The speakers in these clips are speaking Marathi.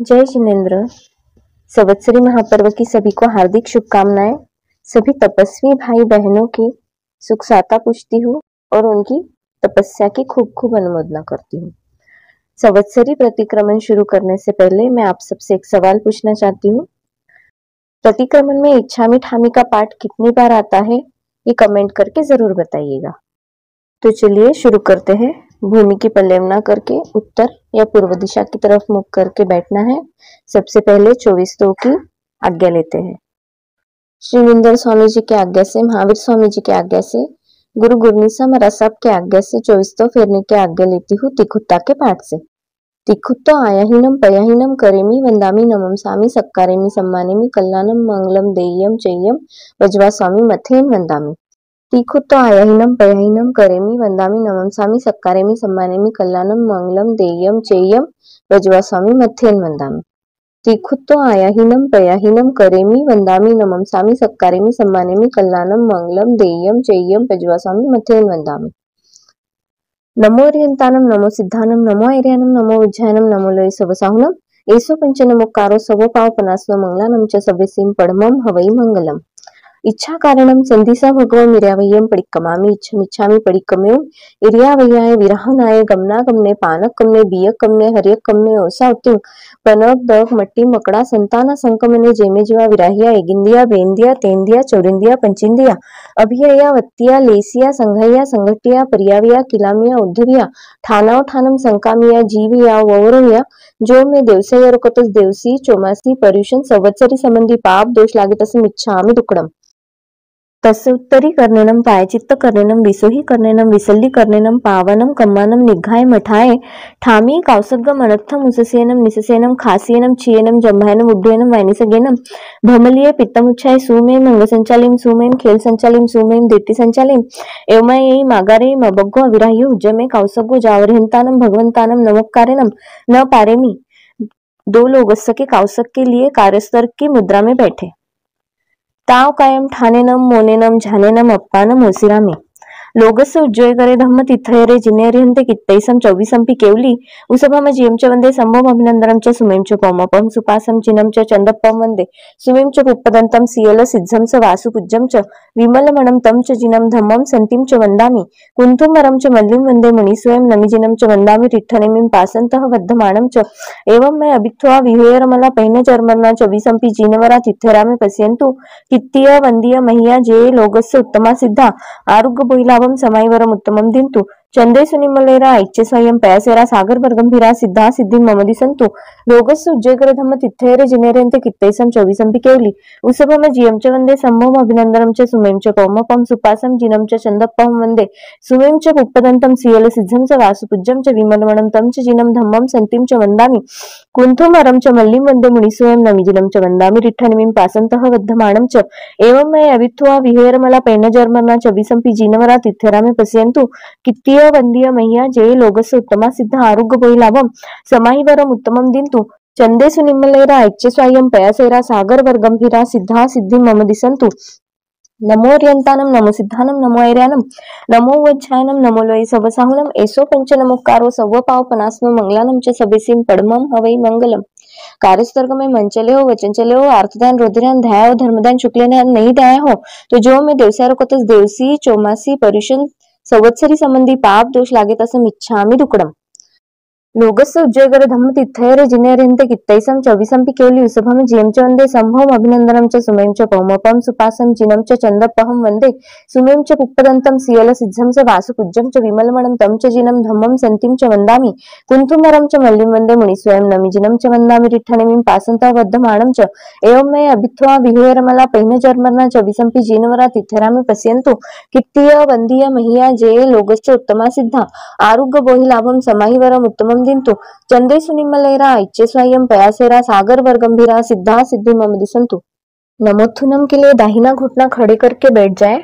जय जिनेन्द्र। संवत्सरी महापर्व की सभी को हार्दिक शुभकामनाएं। सभी तपस्वी भाई बहनों की सुख साता पूछती हूँ और उनकी तपस्या की खूब खूब अनुमोदना करती हूँ। संवत्सरी प्रतिक्रमण शुरू करने से पहले मैं आप सबसे एक सवाल पूछना चाहती हूँ। प्रतिक्रमण में इच्छामी ठामी का पाठ कितनी बार आता है, ये कमेंट करके जरूर बताइएगा। तो चलिए शुरू करते हैं। भूमि की पल्लेवना करके उत्तर या पूर्व दिशा की तरफ मुख करके बैठना है। सबसे पहले 24 की आज्ञा लेते हैं। श्रीनिंदर स्वामी जी की आज्ञा से, महावीर स्वामी जी की आज्ञा से, गुरु गुरनीसा महाराज साहब की आज्ञा से 24 फेरने की आज्ञा लेती हूँ तिखुत्ता के पाठ से। तिखुत्तो आयाहीनम पयाहीनम करेमी वंदामी नमम सामी सक्कारेमी सम्मानेमी कल्याणम मंगलम देय्यम चेय्यम वज्वा स्वामी मथेन वंदामी। तिखुत्तो आयाहीनम पयाहीनम करेमी वंदामी नमम सामी सक्कारेमी सम्मानेमी कल्याणम मंगलम देय्यम चेय्यम वज्वा स्वामी मथेन वंदामी। तिखुत्तो आयाहीनम पयाहीनम करेमी वंदामी नमम सामी सक्कारेमी सम्मानेमी कल्याणम मंगलम देय्यम चेय्यम वज्वा स्वामी मथेन वंदामी। नमो अर्यंतानम नमो सिद्धानम नमो ऐर्यानम नमो उज्जैनम नमो लोय सवसाहुनम एसो पंचनमुक्कारो सव पाव पनास्व मंगलानम च सव्यसीम पडमम हवै मंगलम। इच्छा कारणम संधिसा भगवं मिर्यावह्यम पडिक्कमामि इच्छामि पडिक्कम्यो इर्यावह्याय विरहनाय गमनागमने पानकमने बियकमने हर्यकमने ओसावतिं पनक दक मट्टी मकड़ा संताना संकमने जेमे जीवा विराहिया एगिंदिया बेंदिया तेंदिया चौरिंदिया पंचिंदिया अभियया वत्तिया लेसिया संघया संघटिया परियाविया किलामिया उद्धविया ठानाव ठानम संकामिया जीविया ववरमिया जो में देवसय रकतस देवसी चोमासी पर्युषण संवत्सरी संबंधी पाप दोष लागेतसं इच्छामि दुक्कडम। तस्य उत्तरी कर्णेनम पायचित्त कर्णेनम विसोही कर्णेनम विसल्ली कर्णेनम पावनम कम्मानम निघाय मठाय ठामी कौसग्गम अनर्थम उससेनम निससेनम खासियनम छियनम जम्भायनम उड्डयनम वैनिसगेनम भमलिये पित्तमुच्छाय सुमेम अंगसंचालिम सुमेम खेल संचालिम सुमेम दीप्ति संचालिम एवमयी मागारे मबग्गो अविराह्यो उज्जमे कौसग्गो जावरहंतानम भगवंतानम नमक्कारेनम न पारेमी। दो लोग के कौसक के लिए कार्यस्तर की मुद्रा में बैठे। ताव कायम ठानेनम मोनेनम झानेनम अप्पानम ओसिरामी लोगस्य उज्जय करे धम्म तिथयरे जिनेरिहंते कित्तैसम चौविसंपि केवली उसभम जीएम च वंदे संभव अभिनंदनम च सुमेम च पौमपम सुपासम चिनम च चंदपम वंदे सुमेम च पुप्पदंतम सियल सिद्धम च वासुपूज्यम च विमलमणम तम च जिनम धम्मम संतिम च वंदामि कुंथुमरम च मल्लिम वंदे मुनि स्वयं नमिजिनम च वंदामि रिठ्ठनेमिं पासंतः वद्धमानम च एवं मैं अभित्वा विहेरमला पहिन चर्मना चौविसंपि जीनवरा तिथरामे पश्यन्तु कित्तीय वंदीय मह्या जे लोगस्य उत्तमा सिद्धा आरुग्य बोहिला समाईवरम उत्तमम दिंतु चंदे सुनिमलेरा ऐच्य स्वयं पयासेरा सागर वर्गंभीरा सिद्धा सिद्धि मम दिसंतु लोगस्य उज्जयकर धम्म तिथेरे जिनेरेंते कित्तैसम चौविसंपि केवली उसभम जीएम च वंदे संभव अभिनंदनम च सुमेम च पौमपम सुपासम जिनम च चंदपम वंदे सुमेम च पुप्पदंतम सियल सिद्धम च वासुपूज्यम च विमलमणम तम च जिनम धम्मम संतिम च वंदामि कुंथुमरम च मल्लिम वंदे मुनि स्वयं नमिजिनम च वंदामि रिठ्ठनिमिं पासंतः वद्धमानम च एवं मैं अभित्वा विहेरमला पैनजर्मना चौविसंपि जीनवरा तिथरामे पश्यन्तु कित्तीय वंदीय मह्या जे लोगस्य उत्तमा सिद्ध आरोग्य बोहिलाभम समाहिवरम उत्तमम दिंतु चंदे सुनिमलेरा ऐच्य स्वायं पयासेरा सागर वर्गंभीरा सिद्धा सिद्धि मम दिसंतु नमो अर्यंतानम नमो सिद्धानम नमो ऐर्यानम नमो वज्जायनम नमो लोय सवसाहुनम एसो पंचनमुक्कारो सव्व पाव पनास्म मंगलानम च सबेसिम पडमम हवै मंगलम। कार्यस्तर्ग में मन चले हो वचन चले हो अर्थदान रुद्रदान ध्याय हो धर्मदान शुक्लदान नहीं दया हो तो जो में देवसार को देवसी चौमासी पर्युषण संवत्सरी संबंधी पाप दोष लागेतसं इच्छामि दुक्कडम। लोगस्य उज्जयकर धम्म तिथयरे जिनेरिहंते कित्तैसम चौविसंपि केवली उसभम जीएम च वंदे संभव अभिनंदनम च सुमेम च पौमपम सुपासम जिनम च चंदपहम वंदे सुमेम च पुप्पदंतम सियल सिद्धम च वासुपूज्यम च विमलमणम तम च जिनम धम्मम संतिम च वंदामि कुंथुमरम च मल्लिम वंदे मुनि स्वयं नमिजिनम च वंदामि रिठ्ठनिमिं पासंतः वद्धमानम च एवं मैं अभित्वा विहेरमला पैनजर्मना चौविसंपि जीनवरा तिथरामे पश्यन्तु कित्तीय वंदीय मह्या जे लोगस्य उत्तमा सिद्धा आरुग्य बोहिलाभम समाहिवरम उत्तमम दिंतु चंदे सुनिमलेरा ऐच्य स्वयं पयासेरा सागर वर्गंभीरा सिद्धा सिद्धि मम दिसंतु। नमोत्थुनम के लिए दाहिना घुटना खड़े करके बैठ जाए।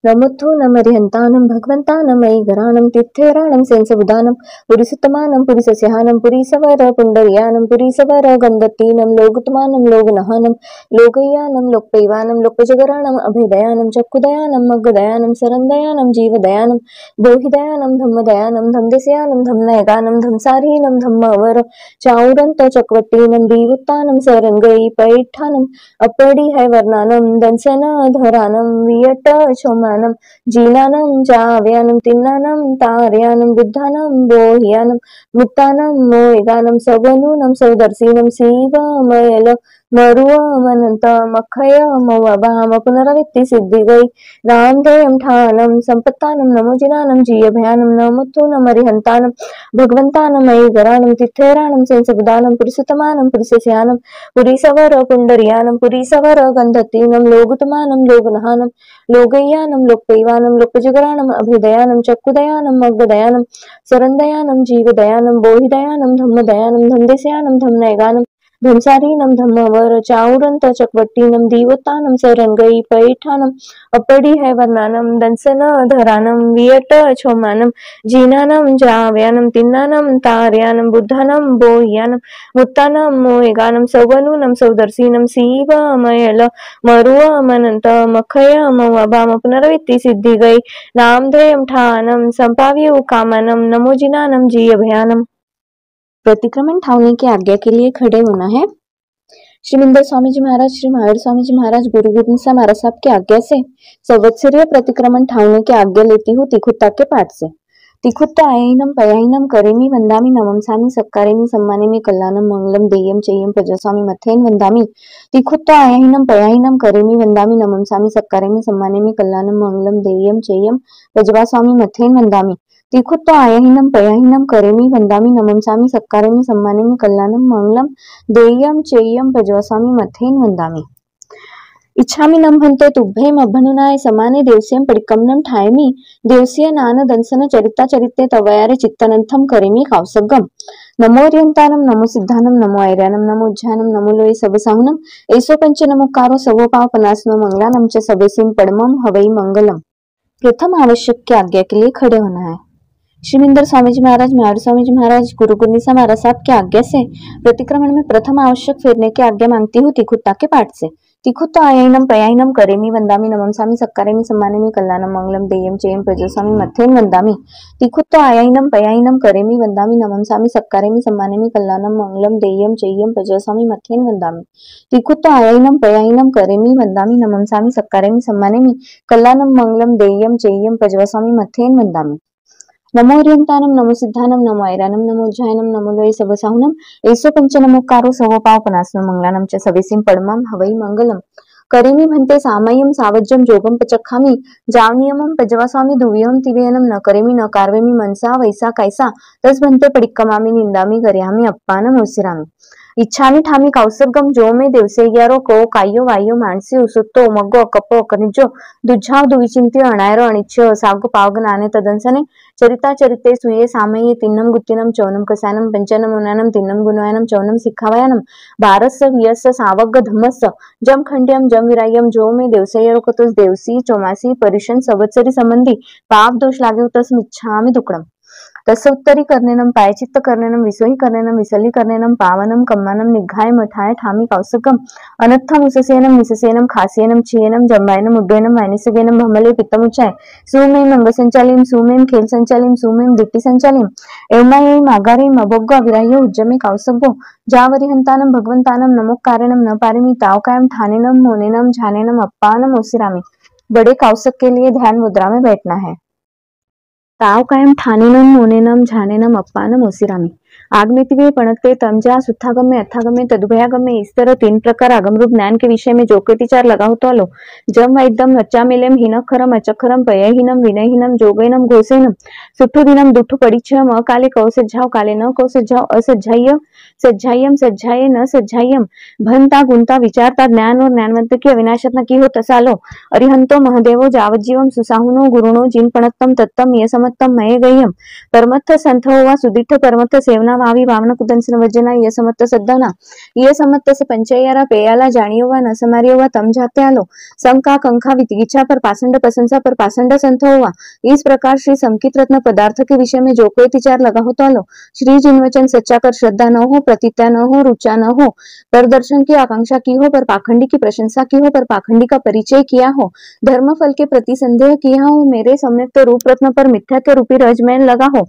नमोत्थो नमरिहन्तानं भगवन्तानमयिगराणं तीर्थेराणं सेंसबुदानं पुरीसुतमानं पुरीसस्याहानं पुरीसवर पुण्डरीयानं पुरीसवर गन्धतीनं लोकतमानं लोकनहानं लोकय्यानं लोकपैवानं लोकजगराणं अभयदयानं चक्षुदयानं मग्गदयानं सरन्दयानं जीवदयानं बोहिदयानं धम्मदयानं धम्मदेशयानं धम्मनयगानं धम्मसारीनं धम्मवर चाउरंत चक्वट्टीनं दीवुत्तानं सरंगई पैठानं अपडी है वर्णानं दंसन धरानं वियट छोमानं जीनानं जाव्यानं तिन्नानं तार्यानं बुद्धानं बोह्यानं मुक्तानं मोयगानं सवनूनं सौदर्शीनं शिवमयल मरुवमनंत मखय मौवाभाम पुनरावृत्ति सिद्धि गई रामधेयं ठानं संपत्तानं नमोजिनानं जीयभयानं नमोत्थो नमरिहन्तानं भगवन्तानं मयिगराणं तीर्थेराणं सेंसबुदानं पुरीसुतमानं पुरीसस्याहानं पुरीसवर पुण्डरीयानं पुरीसवर गन्धतीनं लोकतमानं लोकनहानं लोकय्यानं लोकपैवानं लोकजगराणं अभयदयानं चक्षुदयानं मग्गदयानं सरन्दयानं जीवदयानं बोहिदयानं धम्मदयानं धम्मदेशयानं धम्मनयगानं धम्मसारीनं धम्मवर चाउरंत चक्वट्टीनं दीवत्तानं सरंगई पैठानं अपडी है वर्णानं दंसन धरानं वियट छोमानं जीनानं जाव्यानं तिन्नानं तार्यानं बुद्धानं बोह्यानं मुक्तानं मोयगानं सवनूनं सौदर्शीनं शिवमयल मरुवमनंत मखय मौवाभाम पुनरावृत्ति सिद्धि गई नामधेयं ठानं संपाव्यु कामानं नमोजिनानं जीयभयानं। प्रतिक्रमण ठावने की आज्ञा के लिए खड़े होना है। श्रीमिंदर स्वामी जी महाराज, श्री महावीर स्वामी जी महाराज, गुरु गोविंद महाराज साहब की आज्ञा से संवत्सरीय प्रतिक्रमण ठावने की आज्ञा लेती हूँ तिखुत्ता के पाठ से। तिखुत्ता आयनम पयायनम करेमी वंदामी नमम सामी सक्कारेमी सम्मानेमी कल्याणम मंगलम देयम चेयम प्रजस्वामी मथेन वंदामी। तिखुत्ता आयनम पयायनम करेमी वंदामी नमम सामी सक्कारेमी सम्मानेमी कल्याणम मंगलम देयम चेयम प्रजस्वामी मथेन वंदामी। तिखुत्ता आयहिनं पयाहिनं करेमी वंदामी नमं सामी सक्कारेमी सम्मानेमी कल्याणं मंगलम देयं चेयं प्रजवसामी मथेन वंदामी। इच्छामि नम हन्ते तुभ्येम अभनुनाय समाने देवस्यं परिकमनं ठायमी देवस्य नान दंसन चरिता चरिते तवयारे चित्तनंथम करेमी कौसगम। नमो अर्यंतानं नमो सिद्धानं नमो ऐर्यानं नमो उज्जानं नमो लोये सबसाहुनं ऐसो पंच नमोकारो सवो पाव पनासनो मंगलानं च सबेसिम पडमम हवई मंगलम। प्रथम आवश्यक की आज्ञा के लिए खड़े होना है। श्रीमिंदर स्वामी जी महाराज, महावीर स्वामी जी महाराज, गुरु गुरनीसा महाराज साहब की आज्ञा से प्रतिक्रमण में प्रथम आवश्यक फेरने की आज्ञा मांगती हूँ तिखुत्ता के पाठ से। तिखुत्ता आयनम पयायनम करेमी वंदामी नमम सामी सक्कारेमी सम्मानेमी कल्याणम मंगलम देयम चेयम प्रजस्वामी मथेन वंदामी। तिखुत्ता आयनम पयायनम करेमी वंदामी नमम सामी सक्कारेमी सम्मानेमी कल्याणम मंगलम देयम चेयम प्रजस्वामी मथेन वंदामी। तिखुत्ता आयनम पयायनम करेमी वंदामी नमम सामी सक्कारेमी सम्मानेमी कल्याणम मंगलम देयम चेयम प्रजस्वामी मथेन वंदामी। नमो अर्यंतानं नमो सिद्धानं नमो ऐर्यानं नमो उज्जानं नमो लोये सबसाहुनं ऐसो पंच नमोकारो सवो पाव पनासनो मंगलानं च सबेसिम पडमम हवई मंगलम। करेमी भन्ते सामय्यम सावज्जम जोगम पचखामी जावनियमम पजवास्वामी दुव्यम तिवेयनम न करेमी न कार्वेमी मनसा वैसा कैसा तस भन्ते पडिक्कमामी निंदामी गर्यामी अप्पानम ओसिरामी। इच्छामी ठामी कौसगम जो में देवसेय्यारो को कायो वायो मानसी उसुत्तो मग्गो कप्पो कनिजो दुझाव दुविचिंत्यो अणायरो अनिच्छो सागो पावगनाने तदंसने चरिता चरिते सुये सामये तिन्नम गुत्तिनम चौनम कसानम पंचनम उनानम तिन्नम गुणवायनम चौनम सिखावयानम भारस्य वियस्य सावग्ग धम्मस्य जम खंड्यम जम विरायम जो में देवसेय्यारो कतुस देवसी चौमासी परिशन संवत्सरी संबंधी पाप दोष लागे तस मिच्छामि दुक्कडम। तस्सोत्तरी करनेनम पायचित्त करनेनम विसोही करनेनम विसली करनेनम पावनम कम्मानम निघाय मठाय ठामी कौसकम अनत्थम उससेनम निससेनम खासेनम छियेनम जम्बायनम उड्डयनम वायनिसगेनम भमले पित्तमुचाय सुमेम अंग संचालिम सुमेम खेल संचालिम सुमेम दिट्टी संचालिम एवमायेम आगारेम अभोग्ग अविराह्य उज्जमे कौसगो जावरिहंतानम भगवंतानम नमोकारेणम न पारिमी तावकायम ठानेनम मोनेनम झानेनम अप्पानम ओसिरामी। बड़े कौसक के लिए ध्यान मुद्रा में बैठना है। ताव कायम ठानेनम मोनेनम झानेनम अप्पानम ओसिरामी। आगमितिवे पणते तमजा सुत्थागम्य अथागम्य तदुभयागम्य इस तरह 3 प्रकार आगम रूप ज्ञान के विषय में जो विचार लगाओ तो लो। जम वैद्यम नच्चामिलेम हिनखरम अचखरम पयहीनम विनयहीनम जोगैनम घोषेनम सुठ्ठु दिनम दुठ्ठु परीक्षम अकाले कौसज्जाव काले न कौसज्जाव असज्जाय सज्जायम सज्जाये न सज्जायम भनता गुणता विचारता ज्ञान और ज्ञानवंत की अविनाशत्न की हो तसालो अरिहंतो महदेवो जावज्जीवम सुसाहुनो गुरुणो जिन पणत्तम तत्तम ये समत्तम मये गय्यम परमत्थ संथो वा सुदिठ परमत्थ सेवना వావి వామన కుదంసిన వజ్జన ఇయ సమత్త సద్దన ఇయ సమత్త स पंचैयारा पेयाला जानियोवा न समारियोवा तम जाते आलो सम का कंखा वितिगिचा पर पासंड प्रशंसा पर पासंड संत हुआ। इस प्रकार श्री समकित रत्न पदार्थ के विषय में जो कोई विचार लगा हो तो आलो श्री जिनवचन सच्चा कर श्रद्धा न हो, प्रतिज्ञा न हो, रुचा न हो, पर दर्शन की आकांक्षा की हो, पर पाखंडी की प्रशंसा की हो, पर पाखंडी का परिचय किया हो, धर्म फल के प्रति संदेह किया हो, मेरे संयुक्त रूप रत्न पर मिथ्यात्व रूपी रजमैन लगा हो।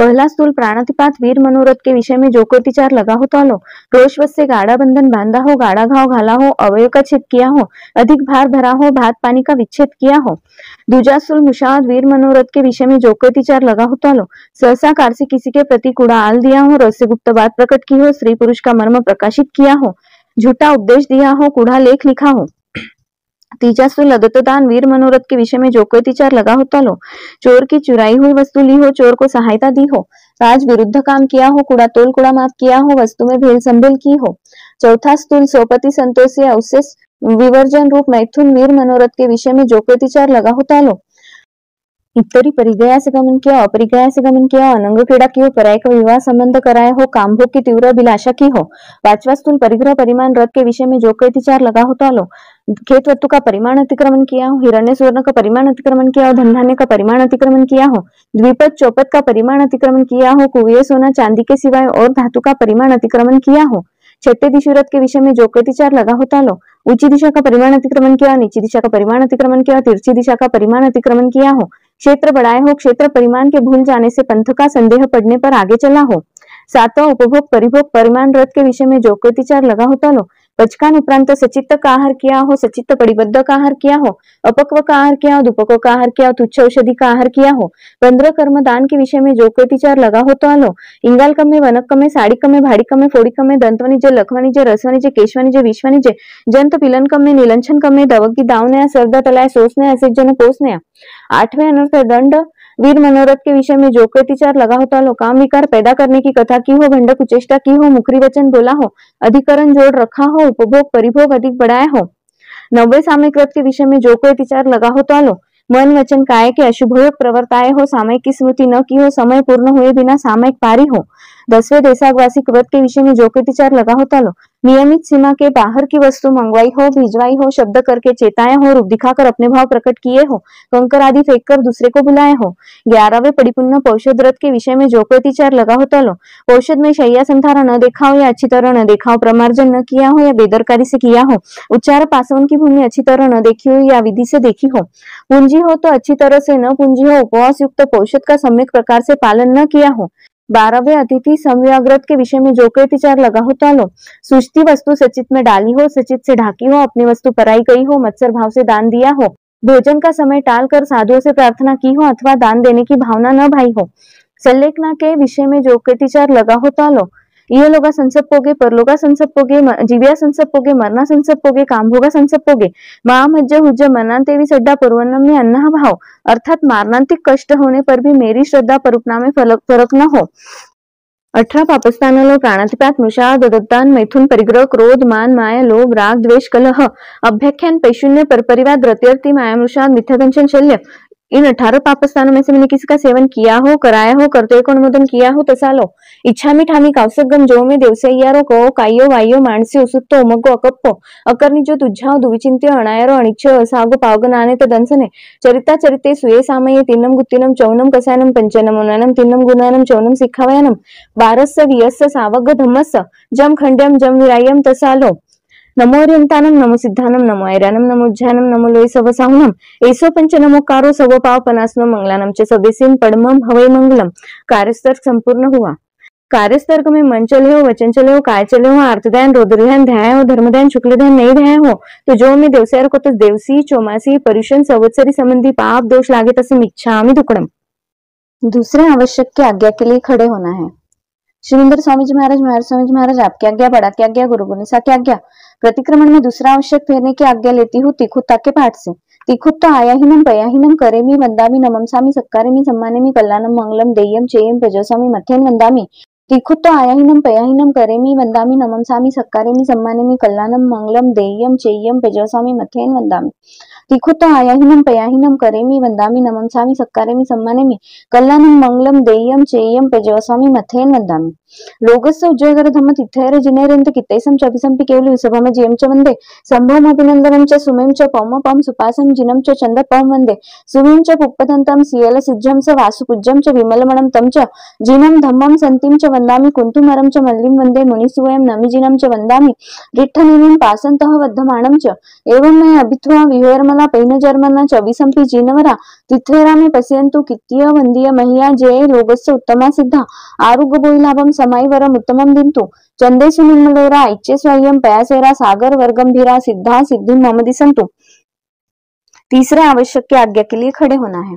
पहला स्थूल प्राणातिपात वीर मनोरथ के विषय में जो कोई विचार लगा हो तो आलो रोषवश से गाढ़ा बंधन बांधा हो, गाढ़ा घाव घाला हो, अवयव का छेद किया हो, अधिक भार धरा हो, भात पानी का विच्छेद किया हो। दूजा स्थूल मुशावत वीर मनोरथ के विषय में जो कोई विचार लगा हो तो आलो सहसा कार से किसी के प्रति कूड़ा आल दिया हो, रहस्य गुप्त बात प्रकट की हो, स्त्री पुरुष का मर्म प्रकाशित किया हो, झूठा उपदेश दिया हो, कूड़ा लेख लिखा हो। तीजा स्थूल अदत्तदान वीर मनोरथ के विषय में जो कोई विचार लगा हो तो लो चोर की चुराई हुई वस्तु ली हो, चोर को सहायता दी हो, राज विरुद्ध काम किया हो, कूड़ा तोल कूड़ा माप किया हो, वस्तु में भेल संभेल की हो। चौथा स्थूल सोपति संतोष या अवशेष विवर्जन रूप मैथुन वीर मनोरथ के विषय में जो कोई विचार लगा हो तो लो इतरी परिगया से गमन किया, अपरिगया से गमन किया, अनंग क्रीड़ा की हो, पराय का विवाह संबंध कराया हो, कामभोग की तीव्र अभिलाषा की हो। पांचवा स्थूल परिग्रह परिमाण रथ के विषय में जो कोई विचार लगा हो तो लो खेत वस्तु का परिमाण अतिक्रमण किया हो, हिरण्य सुवर्ण का परिमाण अतिक्रमण किया हो, धन धान्य का परिमाण अतिक्रमण किया हो, द्विपद चौपद का परिमाण अतिक्रमण किया हो, कुएं सोना चांदी के सिवाय और धातु का परिमाण अतिक्रमण किया हो। छठे दिशुरथ के विषय में जो कोई विचार लगा हो तो लो ऊंची दिशा का परिमाण अतिक्रमण किया, नीची दिशा का परिमाण अतिक्रमण किया, तिरछी दिशा का परिमाण अतिक्रमण किया हो। क्षेत्र बढ़ाए हो, क्षेत्र परिमाण के भूल जाने से पंथ का संदेह पड़ने पर आगे चला हो। सातवां उपभोग परिभोग परिमाण रथ के विषय में जो कोई विचार लगा हो तो लो पचकान उपरांत सचित्त का आहार किया हो, सचित्त परिबद्ध का आहार किया हो, अपक्व का आहार किया हो, दुपक्व का आहार किया हो, तुच्छ औषधि का आहार किया हो। 15 कर्म दान के विषय में जो कोई विचार लगा हो तो आलो इंगाल कमे, वनक कमे, साड़ी कमे, भाड़ी कमे, फोड़ी कमे, दंतवनिजे, लखवनिजे, रसवनिजे, केशवनिजे, विश्वनिजे, जंत पिलन कमे, नीलंछन कमे, दवकी दावनया, सरदा तलाय सोसनया, असेजन पोसनया। 8वें अनर्थ दंड वीर मनोरथ के विषय में जो कोई विचार लगा होता लो काम विकार पैदा करने की कथा की हो, भंड कुचेष्टा की हो, मुखरी वचन बोला हो, अधिकरण जोड़ रखा हो, उपभोग परिभोग अधिक बढ़ाया हो। 90वें सामयिक रथ के विषय में जो कोई विचार लगा होता लो मन वचन काय के अशुभयोग प्रवर्ताए हो, सामयिक की स्मृति न की हो, समय पूर्ण हुए बिना सामयिक पारी हो। 10वें देशागवासी व्रत के विषय में जो कोई विचार लगा होता लो नियमित सीमा के बाहर की वस्तु मंगवाई हो, भिजवाई हो, शब्द करके चेताया हो, रूप दिखाकर अपने भाव प्रकट किए हो, कंकर आदि फेंक कर दूसरे को बुलाए हो। 11वें परिपूर्ण पौषध व्रत के विषय में जो कोई विचार लगा होता लो पौषध में शैया संथारा न देखा हो या अच्छी तरह न देखा हो, प्रमार्जन न किया हो या बेदरकारी से किया हो, उच्चार पासवन की भूमि अच्छी तरह न देखी हो या विधि से देखी हो, पूंजी हो तो अच्छी तरह से न पूंजी हो, उपवास युक्त पौषध का सम्यक प्रकार से पालन न किया हो। 12वें अतिथि संव्याग्रत के विषय में जो कोई विचार लगा होता लो सुचती वस्तु सचित में डाली हो, सचित से ढाकी हो, अपनी वस्तु पराई गई हो, मत्सर भाव से दान दिया हो, भोजन का समय टाल कर साधुओं से प्रार्थना की हो अथवा दान देने की भावना न भाई हो। संलेखना के विषय में जो कोई विचार लगा होता लो ये लोगा संसप्पोगे, परलोगा संसप्पोगे, जीव्या संसप्पोगे, मरना संसप्पोगे, कामभोगा संसप्पोगे, महामज्ज हुज्ज मरणांतेवी सड्डा पूर्वनम में अन्ना भाव अर्थात मारणांतिक कष्ट होने पर भी मेरी श्रद्धा परुपना में फरक न हो। 18 पापस्थानालो प्राणातिपात, मृषा, ददत्तान, मैथुन, परिग्रह, क्रोध, मान, माया, लोभ, राग, द्वेष, कलह, अभ्याख्यान, पैशून्य, परपरिवार, द्रत्यर्थी, माया, मृषा, मिथ्यादंशन, शल्य। इन 18 पापस्थानों में से मैंने किसी का सेवन किया हो, कराया हो, कर्तव्य को अनुमोदन किया हो तसा लो इच्छामी ठामी कावसगम जो में देवसैयारो कहो कायो वायो मानसी उसुत्तो उमग्गो अकप्पो अकर्णी जो तुझ्झाओ दुविचिंत्य अणायरो अणिच्छ असागो पावगनाने तदंसने चरिता चरिते सुये सामये तीनम गुत्तिनम चौनम कसायनम पंचनम उन्ननम तीनम गुणानम चौनम सिक्खावयनम 12 वियस्य सावग्ग धम्मस्य जम खंड्यम जम विरायम तसा लो नमो अर्यंतानम, नमो सिद्धानम, नमो ऐरानम, नमो उज्जानम, नमो लोई सवसाहुनम ऐसो पंच नमोकारो सवो पाव पनासनो मंगलानम च सवेसिन पड़मम हवै मंगलम। कार्यस्तर्क संपूर्ण हुआ। कार्यस्तर्क में मन चले हो, वचन चले हो, काय चले हो, आर्तध्यान, रौद्रध्यान, ध्याय हो, धर्मध्यान, शुक्लध्यान नहीं ध्याय हो तो जो में देवसैर को तो देवसी, चौमासी, पर्युषण, संवत्सरी संबंधी पाप दोष लागे तसे इच्छामि दुक्कडम। दूसरे आवश्यक की आज्ञा के लिए खड़े होना है। श्रीमंदर स्वामी जी महाराज, महाराज स्वामी जी महाराज, आपकी आज्ञा, बड़ा की आज्ञा, गुरु गुनिसा की आज्ञा। प्रतिक्रमण में दूसरा आवश्यक फेरने की आज्ञा लेती हूँ तिखुत्ता के पाठ से। तिखुत्ता आयाहीनम पयाहीनम करेमी वंदामी नममसामी सत्कारेमी सम्मानेमी कल्याणम मंगलम देयम चेयम प्रजोसामी मथ्यन वंदामी। तिखुत्ता आयाहीनम पयाहीनम करेमी वंदामी नममसामी सत्कारेमी सम्मानेमी कल्याणम मंगलम देयम चेयम प्रजोसामी मथ्यन वंदामी। तिखुत्ता आयाहीनम पयाहीनम करेमी वंदामी नममसामी सत्कारेमी सम्मानेमी कल्याणम मंगलम देयम चेयम प्रजोसामी मथ्यन वंदामी। लोगस्य उज्जयकर धम्म तिथैर जिनेरंत कितैसम चविसंपि केवली उसभम जीएम च वंदे संभवम अभिनंदनम च सुमेम च पौम पम सुपासम जिनम च चंद पम वंदे सुमीम च पुप्पदंतम सियल सिज्जम च वासुपूज्यम च विमलमणम तम च जिनम धम्मम संतिम च वंदामि कुंतुमरम च मल्लिम वंदे मुनिसुवयम नमि जिनम च वंदामि रिठ्ठनिमिं पासंतः वद्धमाणम च एवं मैं अभित्वा विहरमला पैन जर्मना चविसंपि जिनवरा तिथेरामे पश्यन्तु कित्य वंदीय महिया जय लोगस्य उत्तमा सिद्धा आरुग्य बोईलाभम समाईवरम उत्तमम दिंतु चंदेसु निर्मलोरा इच्छे स्वयं पयासेरा सागर वर्गंभीरा सिद्धा सिद्धि मम दिसंतु। तीसरे आवश्यक की आज्ञा के लिए खड़े होना है।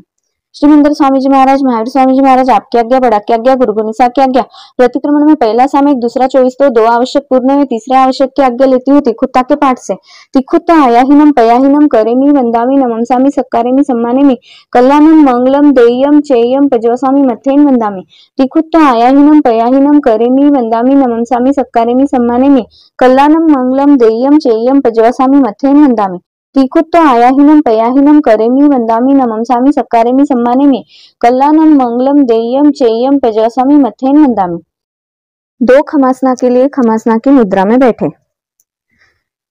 श्रीमंदिर स्वामी जी महाराज, महावीर स्वामी जी महाराज, आपकी आज्ञा, बड़ा की आज्ञा, गुरु गुनिसा की आज्ञा। प्रतिक्रमण में पहला सामयिक, दूसरा 24 तो 2 आवश्यक पूर्ण में, तीसरे आवश्यक की आज्ञा लेती हूँ तिखुत्ता के पाठ से। तिखुत्ता आयाहीनम पयाहीनम करेमी वंदामी नमंसामी सत्कारेमी सम्मानेमी कल्याणम मंगलम देयम चेयम पजवसामी मथेन वंदामी। तिखुत्ता आयाहीनम पयाहीनम करेमी वंदामी नमंसामी सत्कारेमी सम्मानेमी कल्याणम मंगलम देयम चेयम पजवसामी मथेन वंदामी। तिखुत्तो आयाहीनम पयाहीनम करेमी वंदामी नमंसामी सत्कारेमी सम्मानेमी कल्याणम मंगलम देयम चेयम पजवसामी मथेन वंदामी। 2 खमासना के लिए खमासना की मुद्रा में बैठे।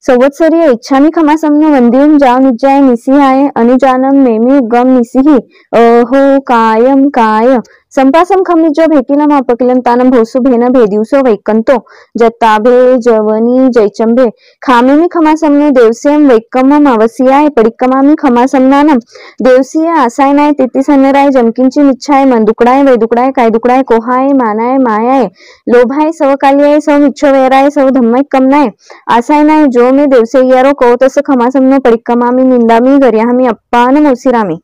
संवत्सरीय इच्छामी खमासमनो वंदियम जाव निज्जाय निसिहाय अनुजानम मेमी उगम निसिहि अहो कायम काय संपासम खमिज्जो भेटिलम अपकिलम तानम भोसु भेन भेदिवसो वैकंतो जत्ताभे जवनी जयचंबे खामेमी खमासमने देवसेम वैकमम अवसियाय पडिक्कमामी खमासमनानम देवसिय आसायनाय तितिसन्नराय जमकिंची मिच्छाय मंदुकडाय वैदुकडाय कायदुकडाय कोहाय मानाय मायाय लोभाय सवकालियाय सव मिच्छवेराय सव धम्मय कमनाय आसायनाय जो में देवसेय्यारो कौतस खमासमनो पडिक्कमामी निंदामी गर्यामी अप्पान मोसिरामी।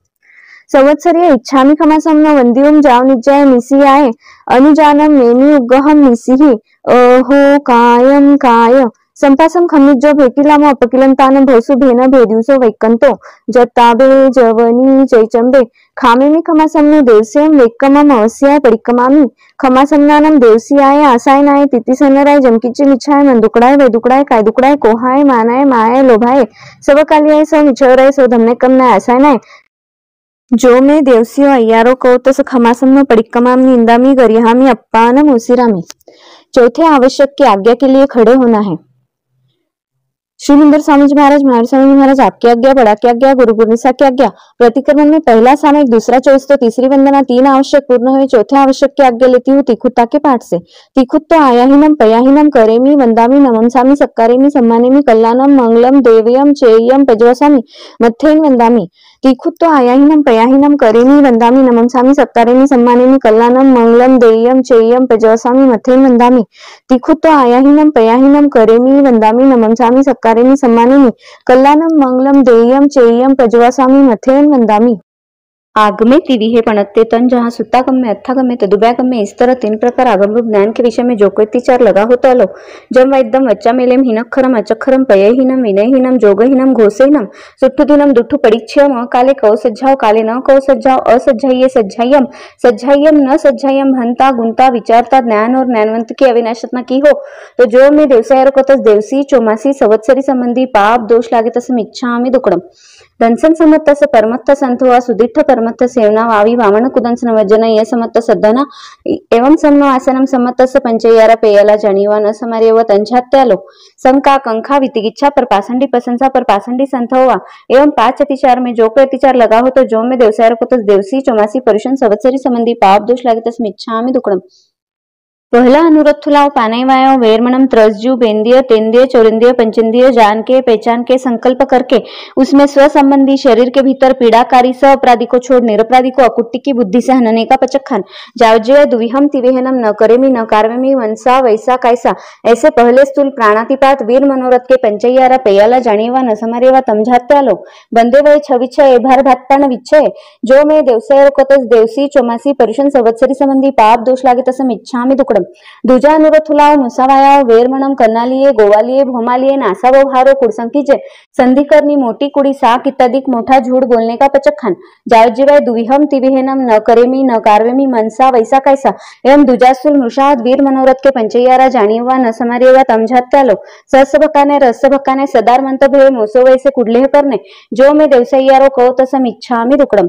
संवत्सरीय इच्छामी खमासमनो वंदियम जाव निज्जाय निसियाय अनुजानम मेमी उगहम निसिहि अहो कायम काय संपासम खमिज्जो भेटिलाम अपकिलम तानम भोसु भेन भेदिवसो वैकंतो जत्ताभे जवनी जयचंबे खामेमी खमासमनो देवसेम वैक्कमम अवस्याय पडिक्कमामी खमासमनानम देवसियाय आसायनाय तितिसन्नराय जमकिंची मिच्छाय मंदुकडाय वैदुकडाय कायदुकडाय कोहाय मानाय मायाय लोभाय सवकालियाय सव मिच्छवराय सव धम्मय कमनाय आसायनाय जो में देवसियो अय्यारो कौतस खमासम पडिक्कमाम निंदामी गरिहामी अप्पान मोसिरामी। चौथे आवश्यक की आज्ञा के लिए खड़े होना है। श्रीमंदिर स्वामी जी महाराज, महावीर स्वामी जी महाराज, आपकी आज्ञा, बड़ा की आज्ञा, गुरु गुनिसा की आज्ञा। प्रतिक्रमण में पहला सामयिक, दूसरा 24 तो तीसरी वंदना, 3 आवश्यक पूर्ण हुए, चौथे आवश्यक की आज्ञा लेती हूँ तिखुत्ता के पाठ से। तिखुत्तो आयाहीनम पयाहीनम करेमी वंदामी नमंसामी सत्कारेमी सम्मानेमी कल्याणम मंगलम देवयम चेयम पजवसामी मथेन वंदामी। तिखुत्तो आयाहीनम पयाहीनम करेमी वंदामी नमंसामी सत्कारेमी सम्मानेमी कल्याणम मंगलम देयम चेयम पजवसामी मथेन वंदामी। तिखुत्तो आयाहीनम पयाहीनम करेमी वंदामी नमंसामी सत्कारेमी सम्मानेमी कल्याणम मंगलम देयम चेयम पजवसामी मथेन वंदामी। आग में तिरी है पणकते तन, जहाँ सुत्तागम में अत्थागम में तदुभ्यागम में, इस तरह 3 प्रकार आगम रूप ज्ञान के विषय में जो कोई विचार लगा होता लो जम वैद्यम वच्चा मेलेम हिनखरम अचखरम पयहीनम विनयहीनम जोगहीनम घोषहीनम सुट्ठुदिनम दुट्ठु परीक्षम काले कौ सज्जाओ काले न कौ सज्जाओ असज्जाइये सज्जायम सज्जायम न सज्जायम हंता गुंता विचारता ज्ञान और ज्ञानवंत की अविनाशतना की हो तो जो में देवसायर को तस देवसी चौमासी संवत्सरी संबंधी पाप दोष लागे तसम इच्छामि दुक्कडम धनसन समत्त परमत्त संतवा सुदिष्ठ परमत्त सेवना वावी वामन कुदंसन वज्जन ये समत्त सद्धना एवं समनो आसनम समत्त पंचयारा पेयला जणीवा न समार्यव तंछात्यालो शंका कंखा वितिगिच्छा पर पासंडी प्रशंसा पर पासंडी संतवा एवं 5 अतिचार में जो कोई अतिचार लगा हो तो जो में देवसायर को तस देवसी चौमासी परुषण संवत्सरी संबंधी पाप दोष लागे तस्म इच्छामि दुक्कडम। पहला अनुरथुलाव पानैवायो वेरमणम त्रसजू बेंदिय तेंदिय चौरिंदिय पंचेंदिय जान के पहचान के संकल्प करके उसमें स्व संबंधी शरीर के भीतर पीड़ाकारी स अपराधी को छोड़ निरपराधी को अकुट्टी की बुद्धि से हनने का पचक्खान जावज्य दुविहम तिवेहनम न करेमी न कार्वेमी वंसा वैसा कैसा ऐसे पहले स्थूल प्राणातिपात वीर मनोरथ के पंचयारा पेयाला जानेवा न समारेवा तमझात्यालो बंदे वय छविच्छय भार भात्तान विच्छय जो में देवसय कोतस देवसी चौमासी परुषण संवत्सरी संबंधी पाप दोष लागे तसम इच्छामि दुक्कडम। दूजा अनुरथुलाव मुसावायाव वेरमणम कर्नालिये गोवालिये भोमालिये नासावो हारो कुड़संकीचे संधि करनी मोटी कुड़ी साक इत्यादिक मोठा झूठ बोलने का पचक्खान जावजीवाय दुविहम तिविहेनम न करेमी न कार्वेमी मनसा वैसा कैसा एवं दुजासुल मृषाद वीर मनोरथ के पंचयारा जाणीवा न समारेवा तमझात्यालो सहसभकाने रसभकाने सदार मंतभे मोसो वैसे कुडलेह करणे जो में देवसय्यारो कौ तसम इच्छामि दुक्कडम।